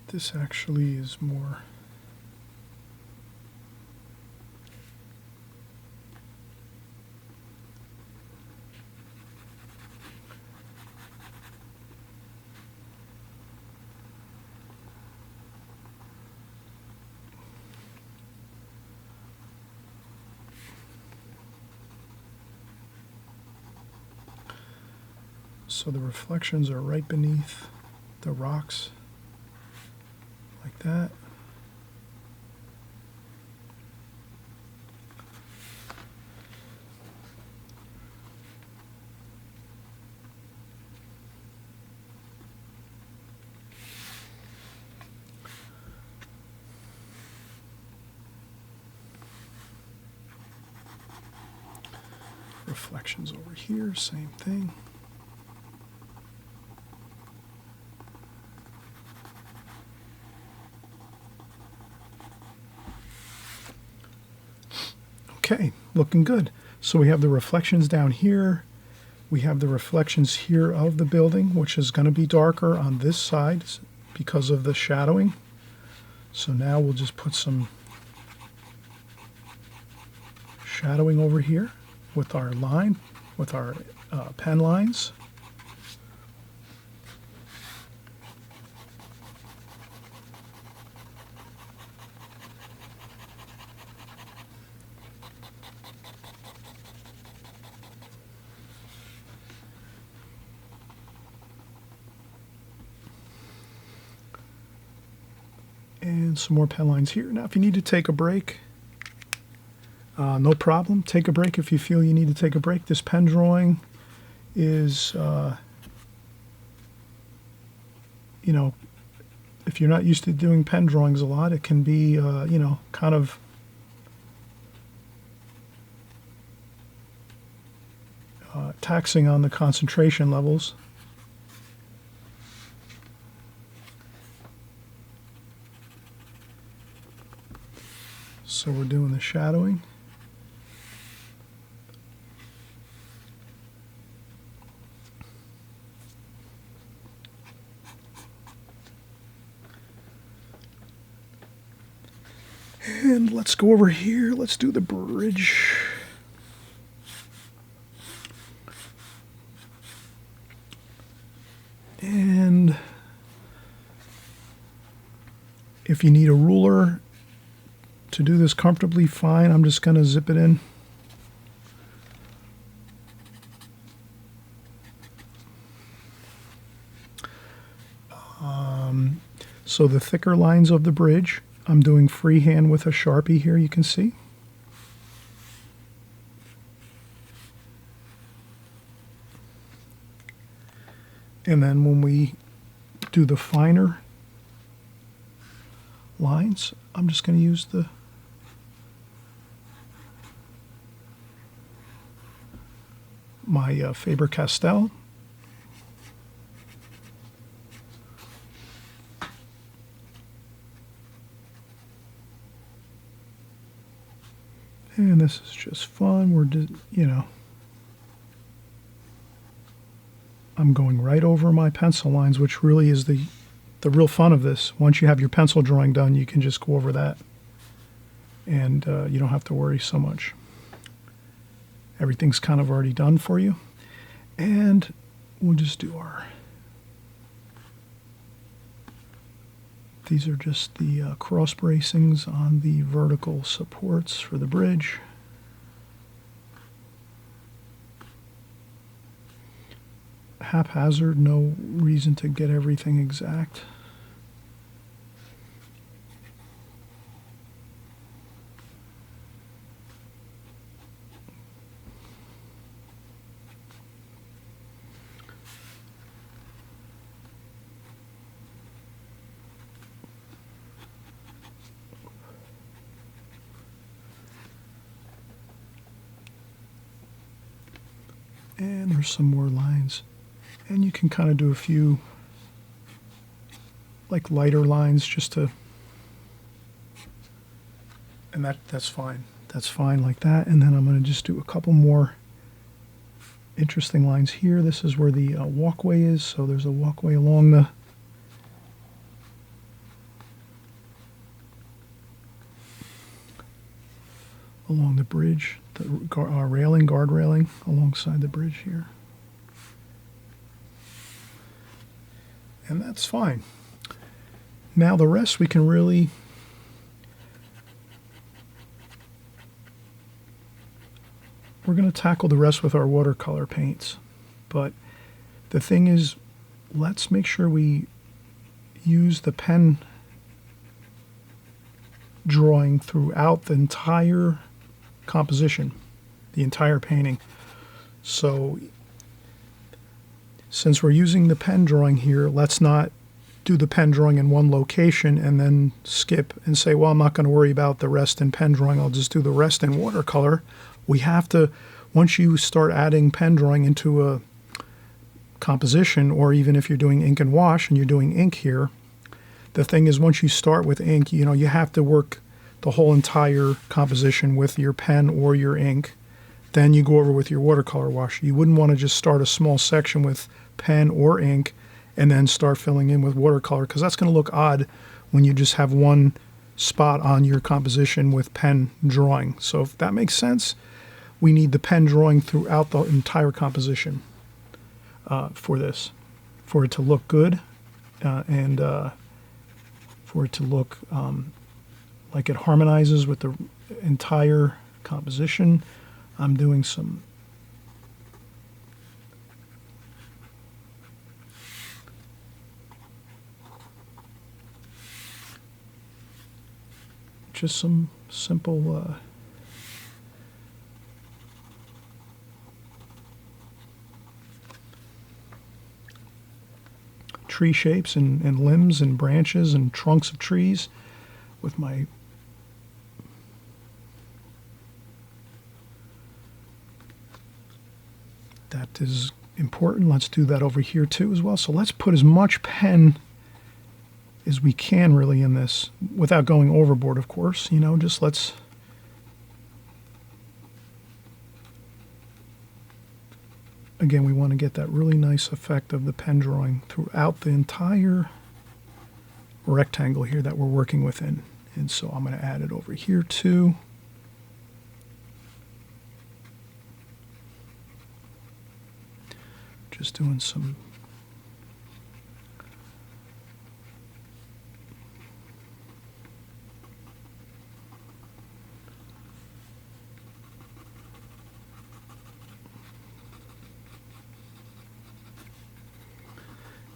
[SPEAKER 1] This actually is more so the reflections are right beneath the rocks, like that. Reflections over here, same thing. Okay, looking good. So we have the reflections down here. We have the reflections here of the building, which is going to be darker on this side because of the shadowing. So now we'll just put some shadowing over here with our line, with our pen lines. And some more pen lines here. Now, if you need to take a break, no problem. Take a break if you feel you need to take a break. This pen drawing is, you know, if you're not used to doing pen drawings a lot, it can be, you know, kind of taxing on the concentration levels. So we're doing the shadowing. And let's go over here. Let's do the bridge. And if you need a ruler to do this comfortably, fine. I'm just going to zip it in. So the thicker lines of the bridge, I'm doing freehand with a Sharpie here, you can see. And then when we do the finer lines, I'm just going to use my Faber-Castell. And this is just fun. I'm going right over my pencil lines, which really is the real fun of this. Once you have your pencil drawing done, you can just go over that. And you don't have to worry so much. Everything's kind of already done for you. And we'll just do these are just the cross bracings on the vertical supports for the bridge. Haphazard, no reason to get everything exact. And there's some more lines. And you can kind of do a few like lighter lines just to, and that's fine. That's fine like that. And then I'm going to just do a couple more interesting lines here. This is where the walkway is. So there's a walkway along the bridge, the guard railing alongside the bridge here. And that's fine. Now the rest we can really we're going to tackle the rest with our watercolor paints. But the thing is, let's make sure we use the pen drawing throughout the entire composition, the entire painting. So since we're using the pen drawing here, let's not do the pen drawing in one location and then skip and say, well, I'm not going to worry about the rest in pen drawing. I'll just do the rest in watercolor. We have to, once you start adding pen drawing into a composition, or even if you're doing ink and wash and you're doing ink here, the thing is, once you start with ink, you have to work the whole entire composition with your pen or your ink. Then you go over with your watercolor wash. You wouldn't want to just start a small section with pen or ink and then start filling in with watercolor, because that's going to look odd when you just have one spot on your composition with pen drawing. So if that makes sense, we need the pen drawing throughout the entire composition for this, for it to look good and for it to look like it harmonizes with the entire composition. I'm doing some just some simple tree shapes and limbs and branches and trunks of trees with my That is important. Let's do that over here too as well. So let's put as much pen as we can really in this without going overboard, of course. You know, just let's... Again, we want to get that really nice effect of the pen drawing throughout the entire rectangle here that we're working within. And so I'm going to add it over here too. Just doing some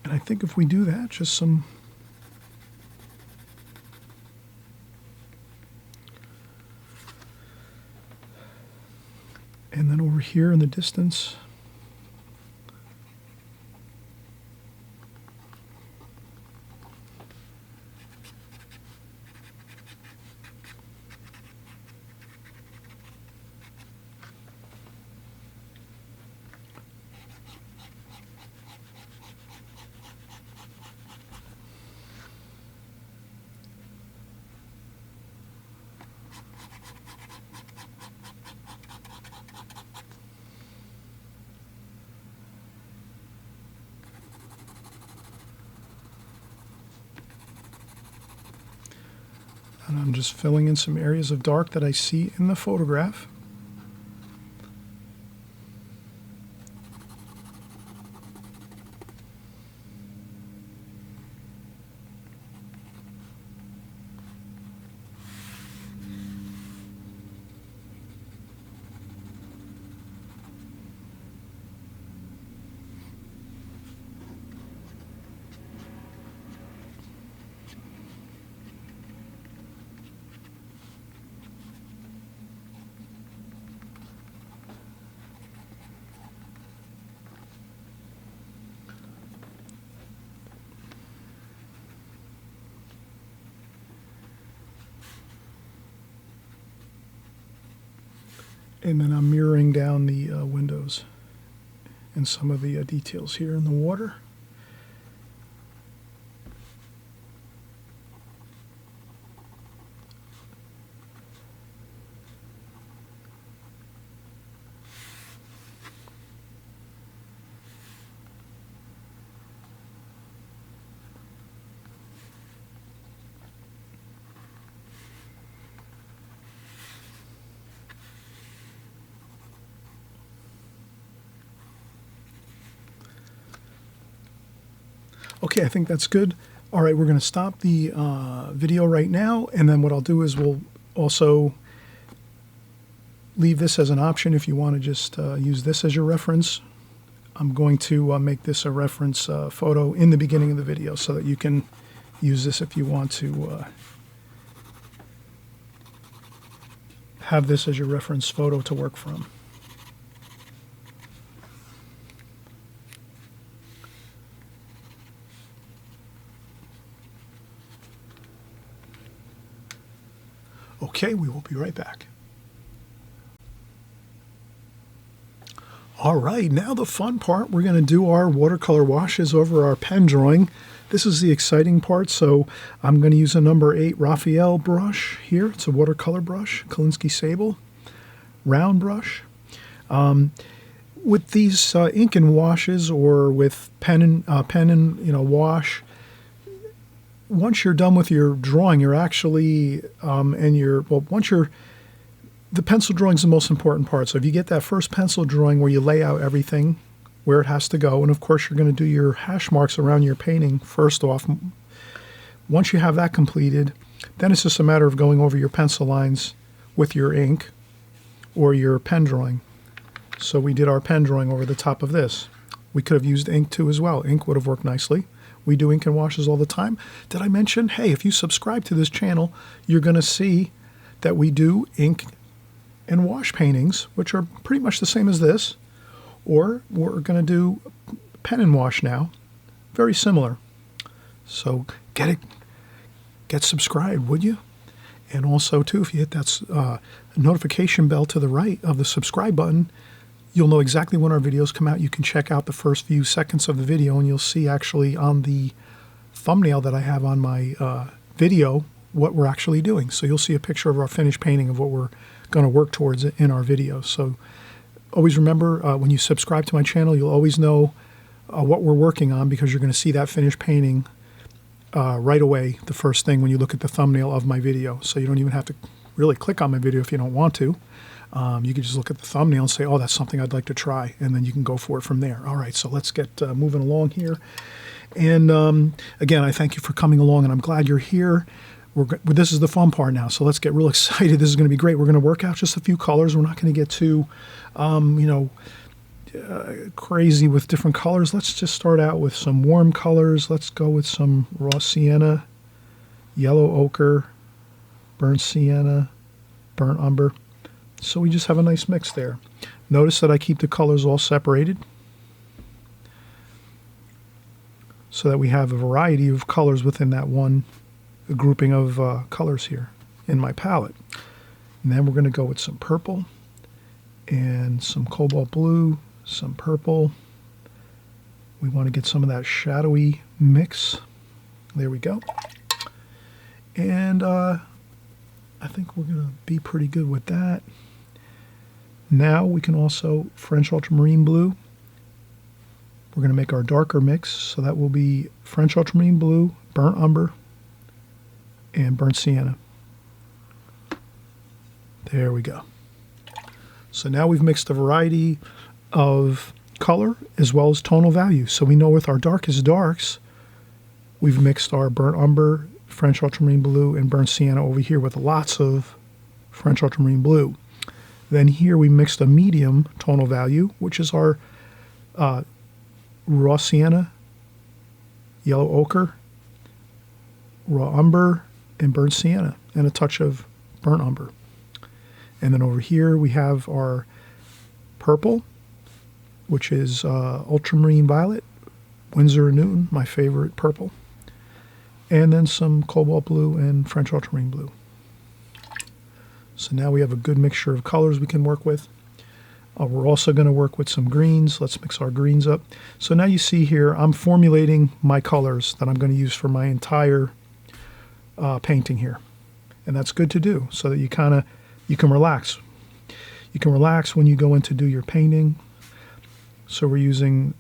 [SPEAKER 1] and I think if we do that, just some and then over here in the distance, and I'm just filling in some areas of dark that I see in the photograph. And then I'm mirroring down the windows and some of the details here in the water. Okay, I think that's good. All right, we're going to stop the video right now, and then what I'll do is we'll also leave this as an option if you want to just use this as your reference. I'm going to make this a reference photo in the beginning of the video so that you can use this if you want to have this as your reference photo to work from. Okay, we will be right back. All right, now the fun part. We're going to do our watercolor washes over our pen drawing. This is the exciting part, so I'm going to use a number 8 Raphael brush here. It's a watercolor brush, Kolinsky Sable, round brush. With these ink and washes, or with pen and wash, once you're done with your drawing, you're actually, the pencil drawing is the most important part. So if you get that first pencil drawing where you lay out everything where it has to go, and of course you're going to do your hash marks around your painting first off. Once you have that completed, then it's just a matter of going over your pencil lines with your ink or your pen drawing. So we did our pen drawing over the top of this. We could have used ink too as well. Ink would have worked nicely. We do ink and washes all the time. Did I mention, hey, if you subscribe to this channel, you're going to see that we do ink and wash paintings, which are pretty much the same as this, or we're going to do pen and wash now. Very similar. So get subscribed, would you? And also, too, if you hit that notification bell to the right of the subscribe button, you'll know exactly when our videos come out. You can check out the first few seconds of the video, and you'll see actually on the thumbnail that I have on my video what we're actually doing. So you'll see a picture of our finished painting of what we're going to work towards in our videos. So always remember, when you subscribe to my channel, you'll always know what we're working on, because you're going to see that finished painting right away, the first thing when you look at the thumbnail of my video. So you don't even have to really click on my video if you don't want to. You can just look at the thumbnail and say, oh, that's something I'd like to try, and then you can go for it from there. All right, so let's get moving along here. And again, I thank you for coming along, and I'm glad you're here. This is the fun part now, so let's get real excited. This is going to be great. We're going to work out just a few colors. We're not going to get too, crazy with different colors. Let's just start out with some warm colors. Let's go with some raw sienna, yellow ochre, burnt sienna, burnt umber. So we just have a nice mix there. Notice that I keep the colors all separated so that we have a variety of colors within that one grouping of colors here in my palette. And then we're going to go with some purple and some cobalt blue, some purple. We want to get some of that shadowy mix. There we go. And I think we're going to be pretty good with that. Now we can also French ultramarine blue. We're going to make our darker mix, so that will be French ultramarine blue, burnt umber, and burnt sienna. There we go. So now we've mixed a variety of color as well as tonal value. So we know with our darkest darks, we've mixed our burnt umber, French ultramarine blue, and burnt sienna over here with lots of French ultramarine blue. Then here we mixed a medium tonal value, which is our raw sienna, yellow ochre, raw umber, and burnt sienna, and a touch of burnt umber. And then over here we have our purple, which is ultramarine violet, Winsor & Newton, my favorite purple. And then some cobalt blue and French ultramarine blue. So now we have a good mixture of colors we can work with. We're also going to work with some greens. Let's mix our greens up. So now you see here, I'm formulating my colors that I'm going to use for my entire painting here. And that's good to do, so that you can relax. You can relax when you go in to do your painting. So we're using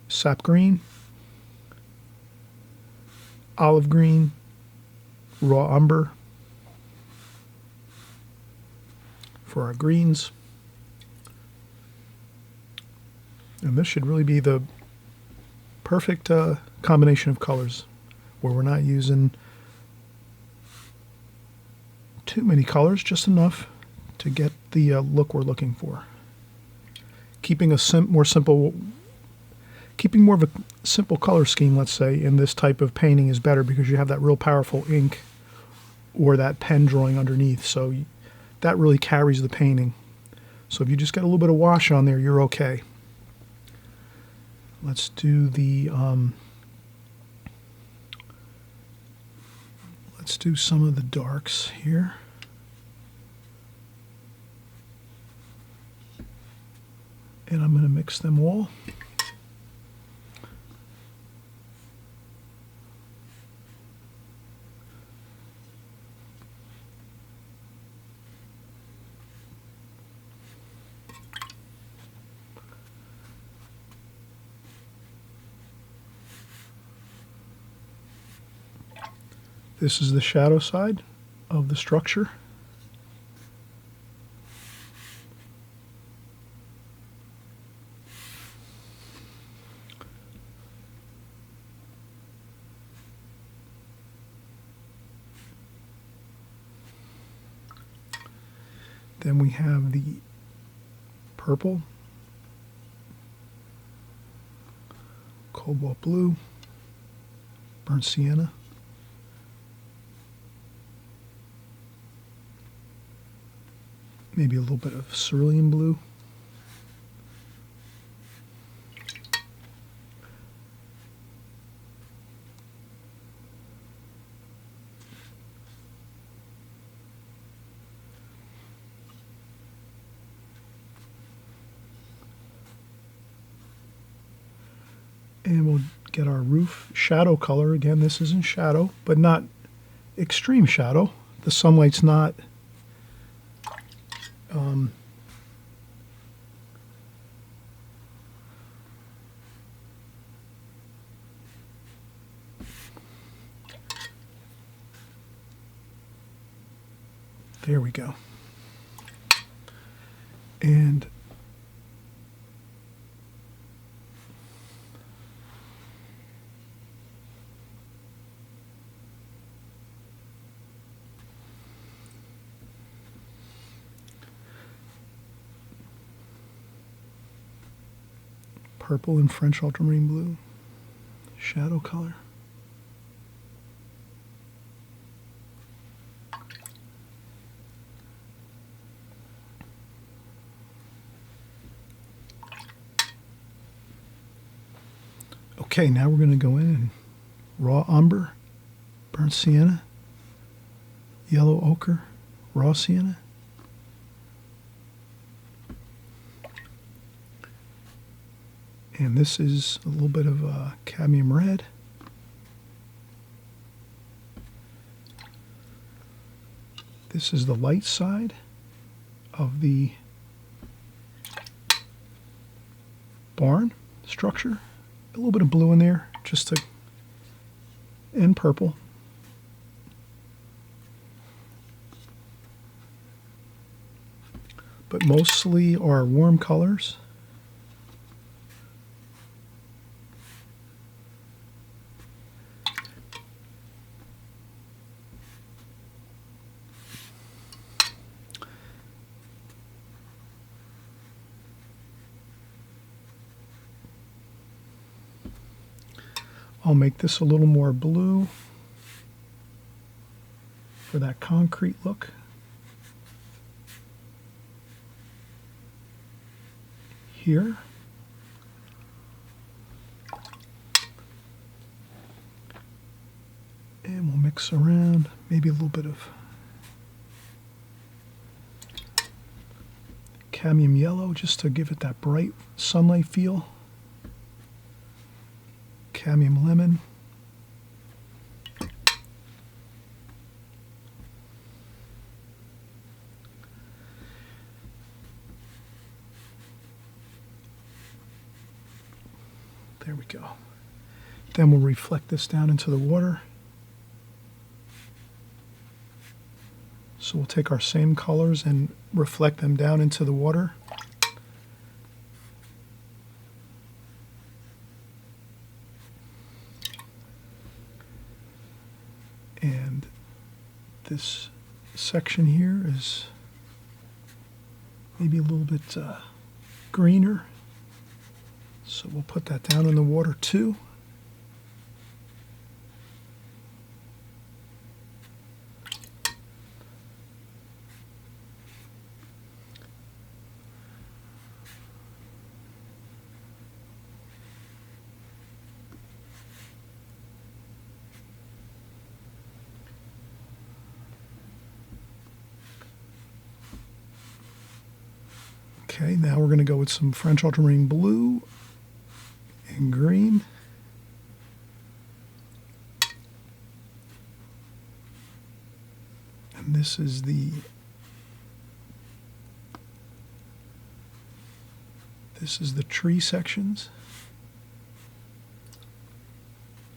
[SPEAKER 1] sap green, olive green, raw umber for our greens. And this should really be the perfect combination of colors, where we're not using too many colors, just enough to get the look we're looking for. Keeping more of a simple color scheme, let's say, in this type of painting is better, because you have that real powerful ink or that pen drawing underneath. So that really carries the painting. So if you just get a little bit of wash on there, you're okay. Let's do the let's do some of the darks here. And I'm going to mix them all. This is the shadow side of the structure. Then we have the purple, cobalt blue, burnt sienna, maybe a little bit of cerulean blue, And we'll get our roof shadow color. Again, this is in shadow, but not extreme shadow. The sunlight's not there we go. And purple and French ultramarine blue, shadow color. Okay, now we're going to go in and raw umber, burnt sienna, yellow ochre, raw sienna. And this is a little bit of cadmium red. This is the light side of the barn structure. A little bit of blue in there, just to, and purple. But mostly are warm colors. I'll make this a little more blue for that concrete look. Here. And we'll mix around, maybe a little bit of cadmium yellow just to give it that bright sunlight feel. Cadmium lemon. There we go. Then we'll reflect this down into the water. So we'll take our same colors and reflect them down into the water. And this section here is maybe a little bit greener. So we'll put that down in the water too. Okay, now we're going to go with some French ultramarine blue and green. And this is the tree sections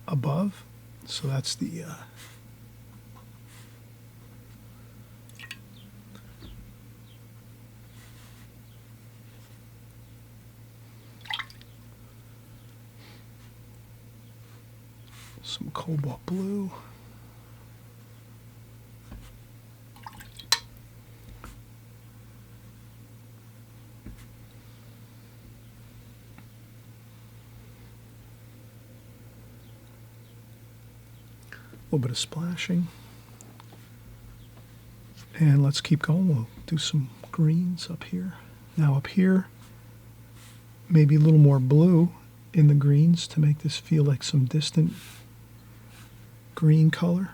[SPEAKER 1] above. So that's the some cobalt blue. A little bit of splashing. And let's keep going. We'll do some greens up here. Now up here, maybe a little more blue in the greens to make this feel like some distant green color.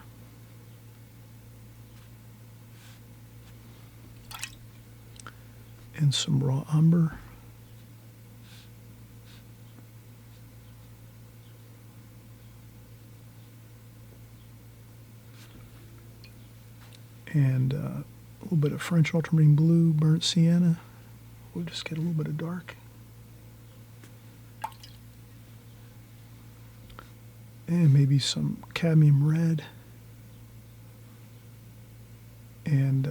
[SPEAKER 1] And some raw umber. and a little bit of French ultramarine blue, burnt sienna. We'll just get a little bit of dark. And maybe some cadmium red. And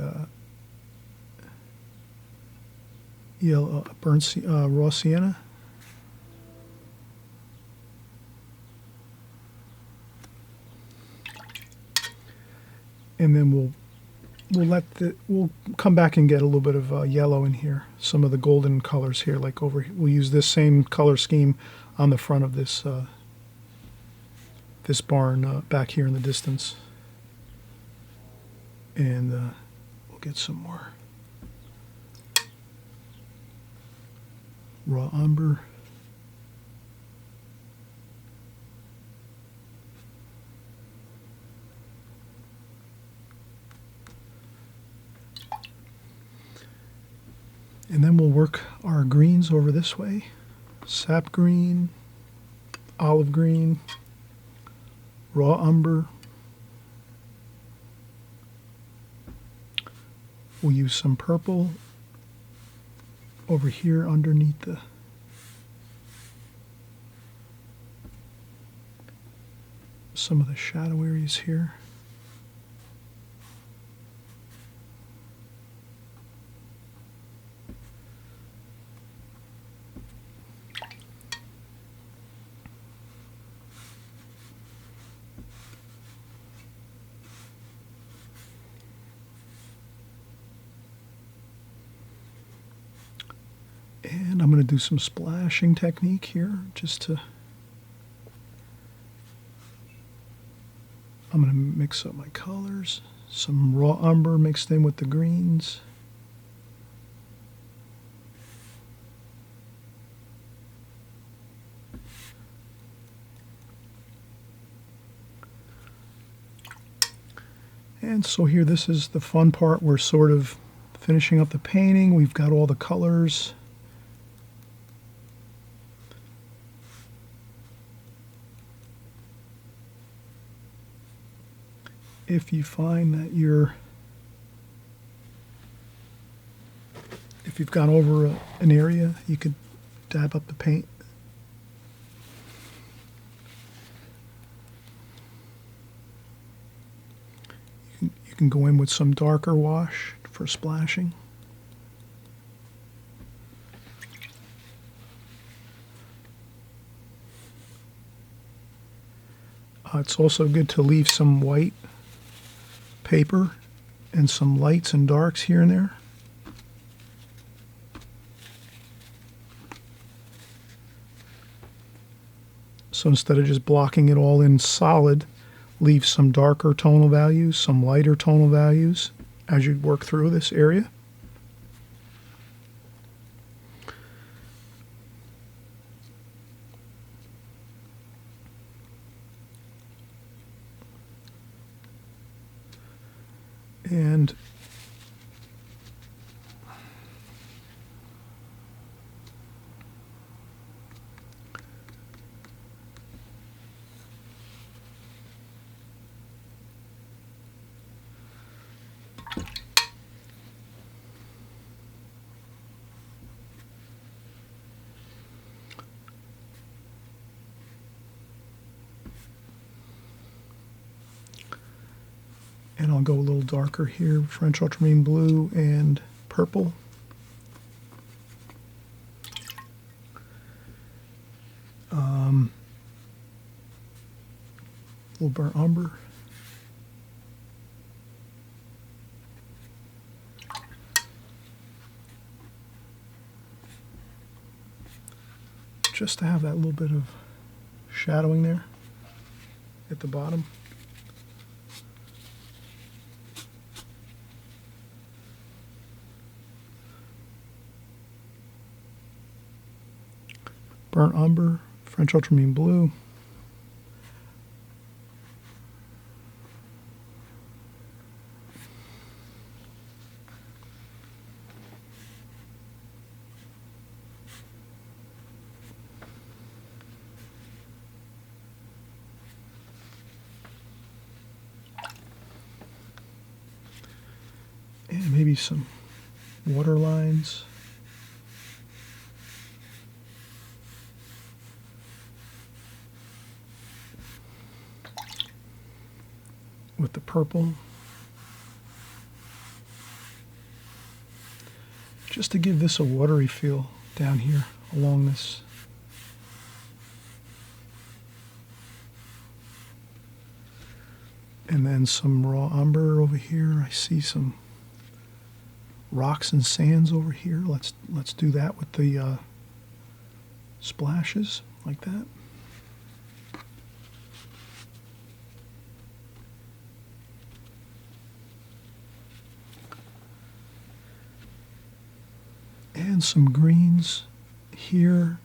[SPEAKER 1] yellow, raw sienna. And then we'll come back and get a little bit of yellow in here. Some of the golden colors here, like over here. We'll use this same color scheme on the front of this this barn back here in the distance. And we'll get some more raw umber. And then we'll work our greens over this way. Sap green, olive green, raw umber. We'll use some purple over here underneath some of the shadow areas here. And I'm going to do some splashing technique here, I'm going to mix up my colors, some raw umber mixed in with the greens. And so here, this is the fun part. We're sort of finishing up the painting. We've got all the colors. If you find that if you've gone over an area, you could dab up the paint. You can go in with some darker wash for splashing. It's also good to leave some white paper and some lights and darks here and there. So instead of just blocking it all in solid, leave some darker tonal values, some lighter tonal values as you work through this area. And I'll go a little darker here, French ultramarine blue and purple. Little burnt umber. Just to have that little bit of shadowing there at the bottom. Burnt umber, French ultramarine blue. maybe some water lines. With the purple. Just to give this a watery feel down here along this. And then some raw umber over here. I see some rocks and sands over here. Let's do that with the splashes like that. And some greens here,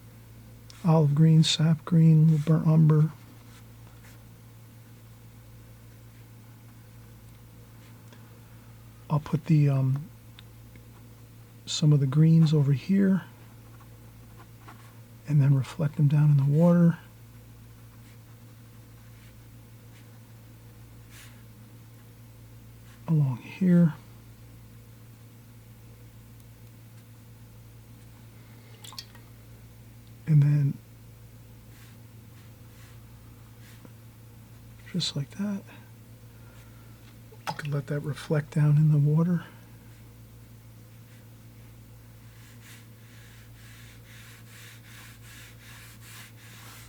[SPEAKER 1] olive green, sap green, little burnt umber. I'll put the some of the greens over here and then reflect them down in the water. Along here. And then just like that. You could let that reflect down in the water.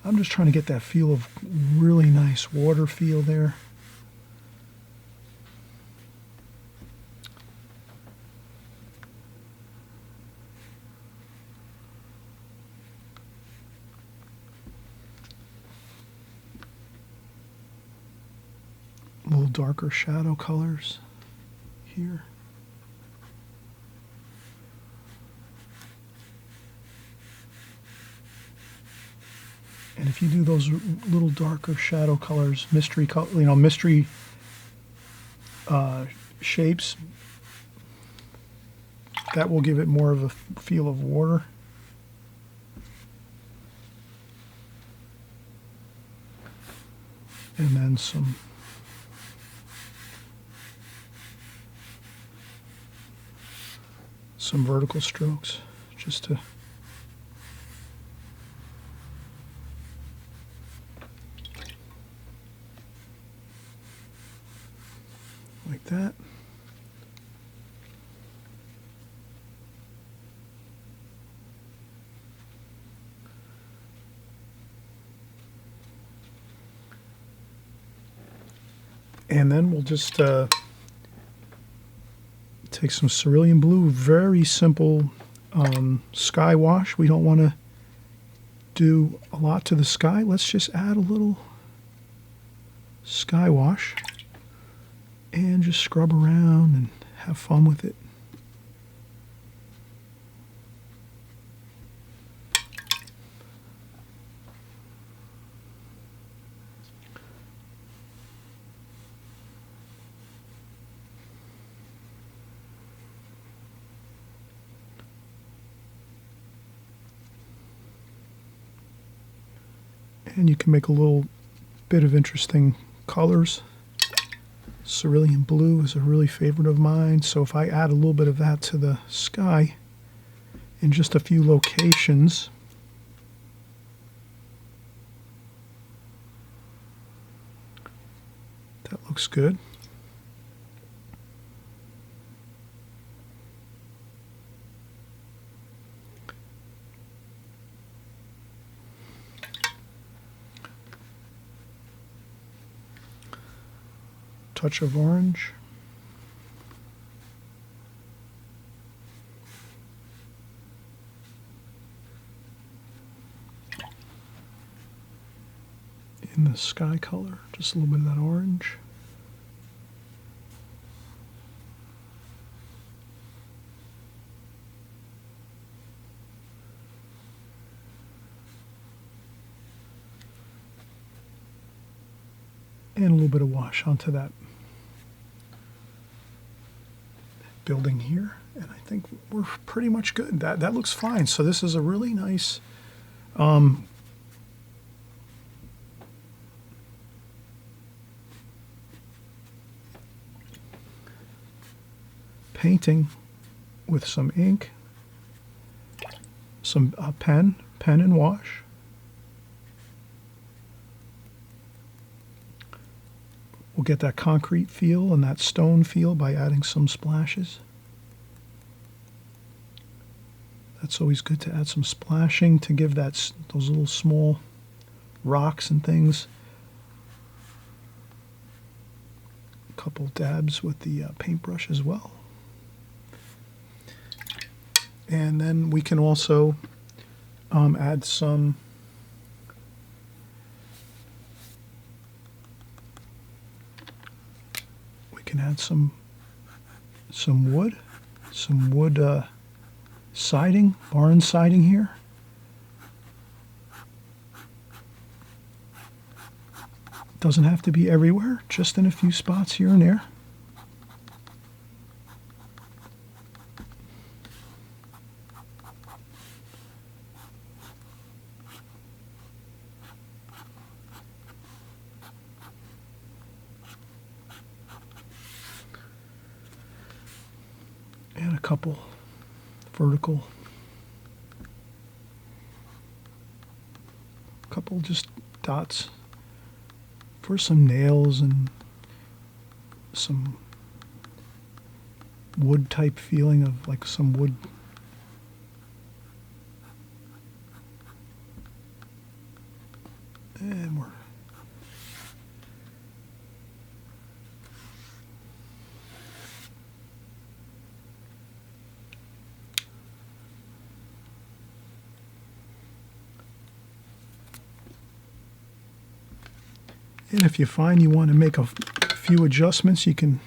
[SPEAKER 1] I'm just trying to get that feel of really nice water feel there. A little darker shadow colors here. And if you do those little darker shadow colors, mystery shapes, that will give it more of a feel of water. And then some vertical strokes, just to like that. And then we'll just take some cerulean blue, very simple sky wash. We don't want to do a lot to the sky. Let's just add a little sky wash and just scrub around and have fun with it. And you can make a little bit of interesting colors. Cerulean blue is a really favorite of mine, so if I add a little bit of that to the sky in just a few locations, that looks good. Touch of orange. In the sky color, just a little bit of that orange. And a little bit of wash onto that building here, and I think we're pretty much good. That looks fine. So this is a really nice painting with some ink, some pen and wash. We'll get that concrete feel and that stone feel by adding some splashes. That's always good to add some splashing to give those little small rocks and things a couple dabs with the paintbrush as well. And then we can also add some wood siding, barn siding here. Doesn't have to be everywhere, just in a few spots here and there. And a couple vertical, couple just dots for some nails and some wood type feeling of like some wood. And we're and if you find you want to make a few adjustments, you can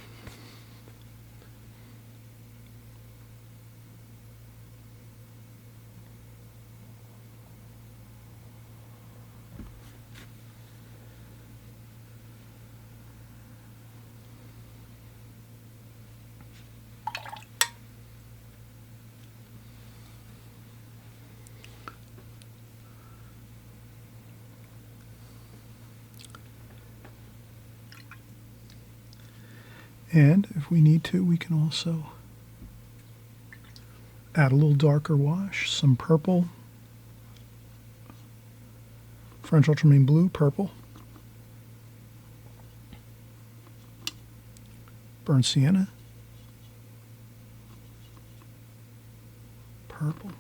[SPEAKER 1] and if we need to, we can also add a little darker wash, some purple, French ultramarine blue, purple, burnt sienna, purple,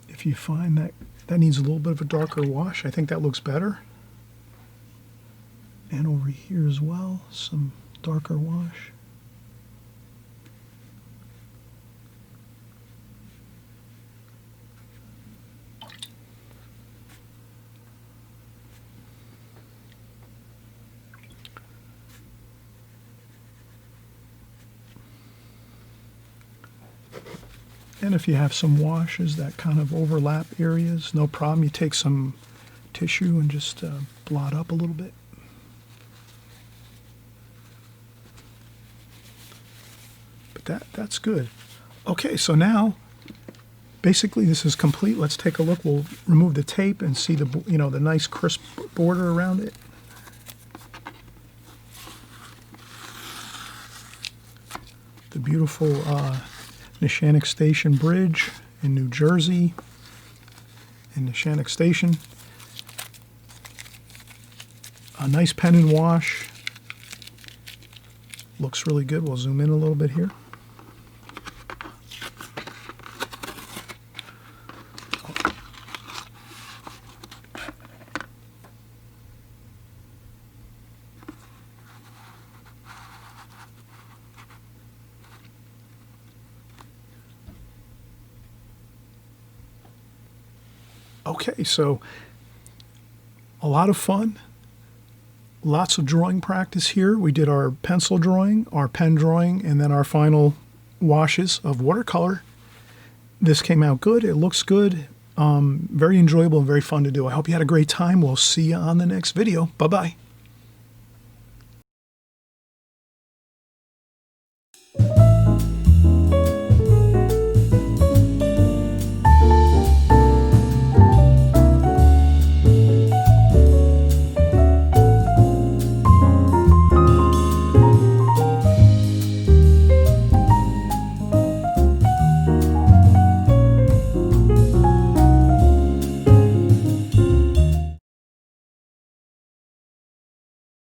[SPEAKER 1] if you find that needs a little bit of a darker wash, I think that looks better. And over here as well, some darker wash. And if you have some washes that kind of overlap areas, no problem. You take some tissue and just blot up a little bit. But that's good. Okay, so now basically this is complete. Let's take a look. We'll remove the tape and see the the nice crisp border around it. The beautiful Neshannock Station Bridge in New Jersey, in Neshannock Station. A nice pen and wash. Looks really good. We'll zoom in a little bit here. Okay, so a lot of fun, lots of drawing practice here. We did our pencil drawing, our pen drawing, and then our final washes of watercolor. This came out good. It looks good. Very enjoyable and very fun to do. I hope you had a great time. We'll see you on the next video. Bye-bye.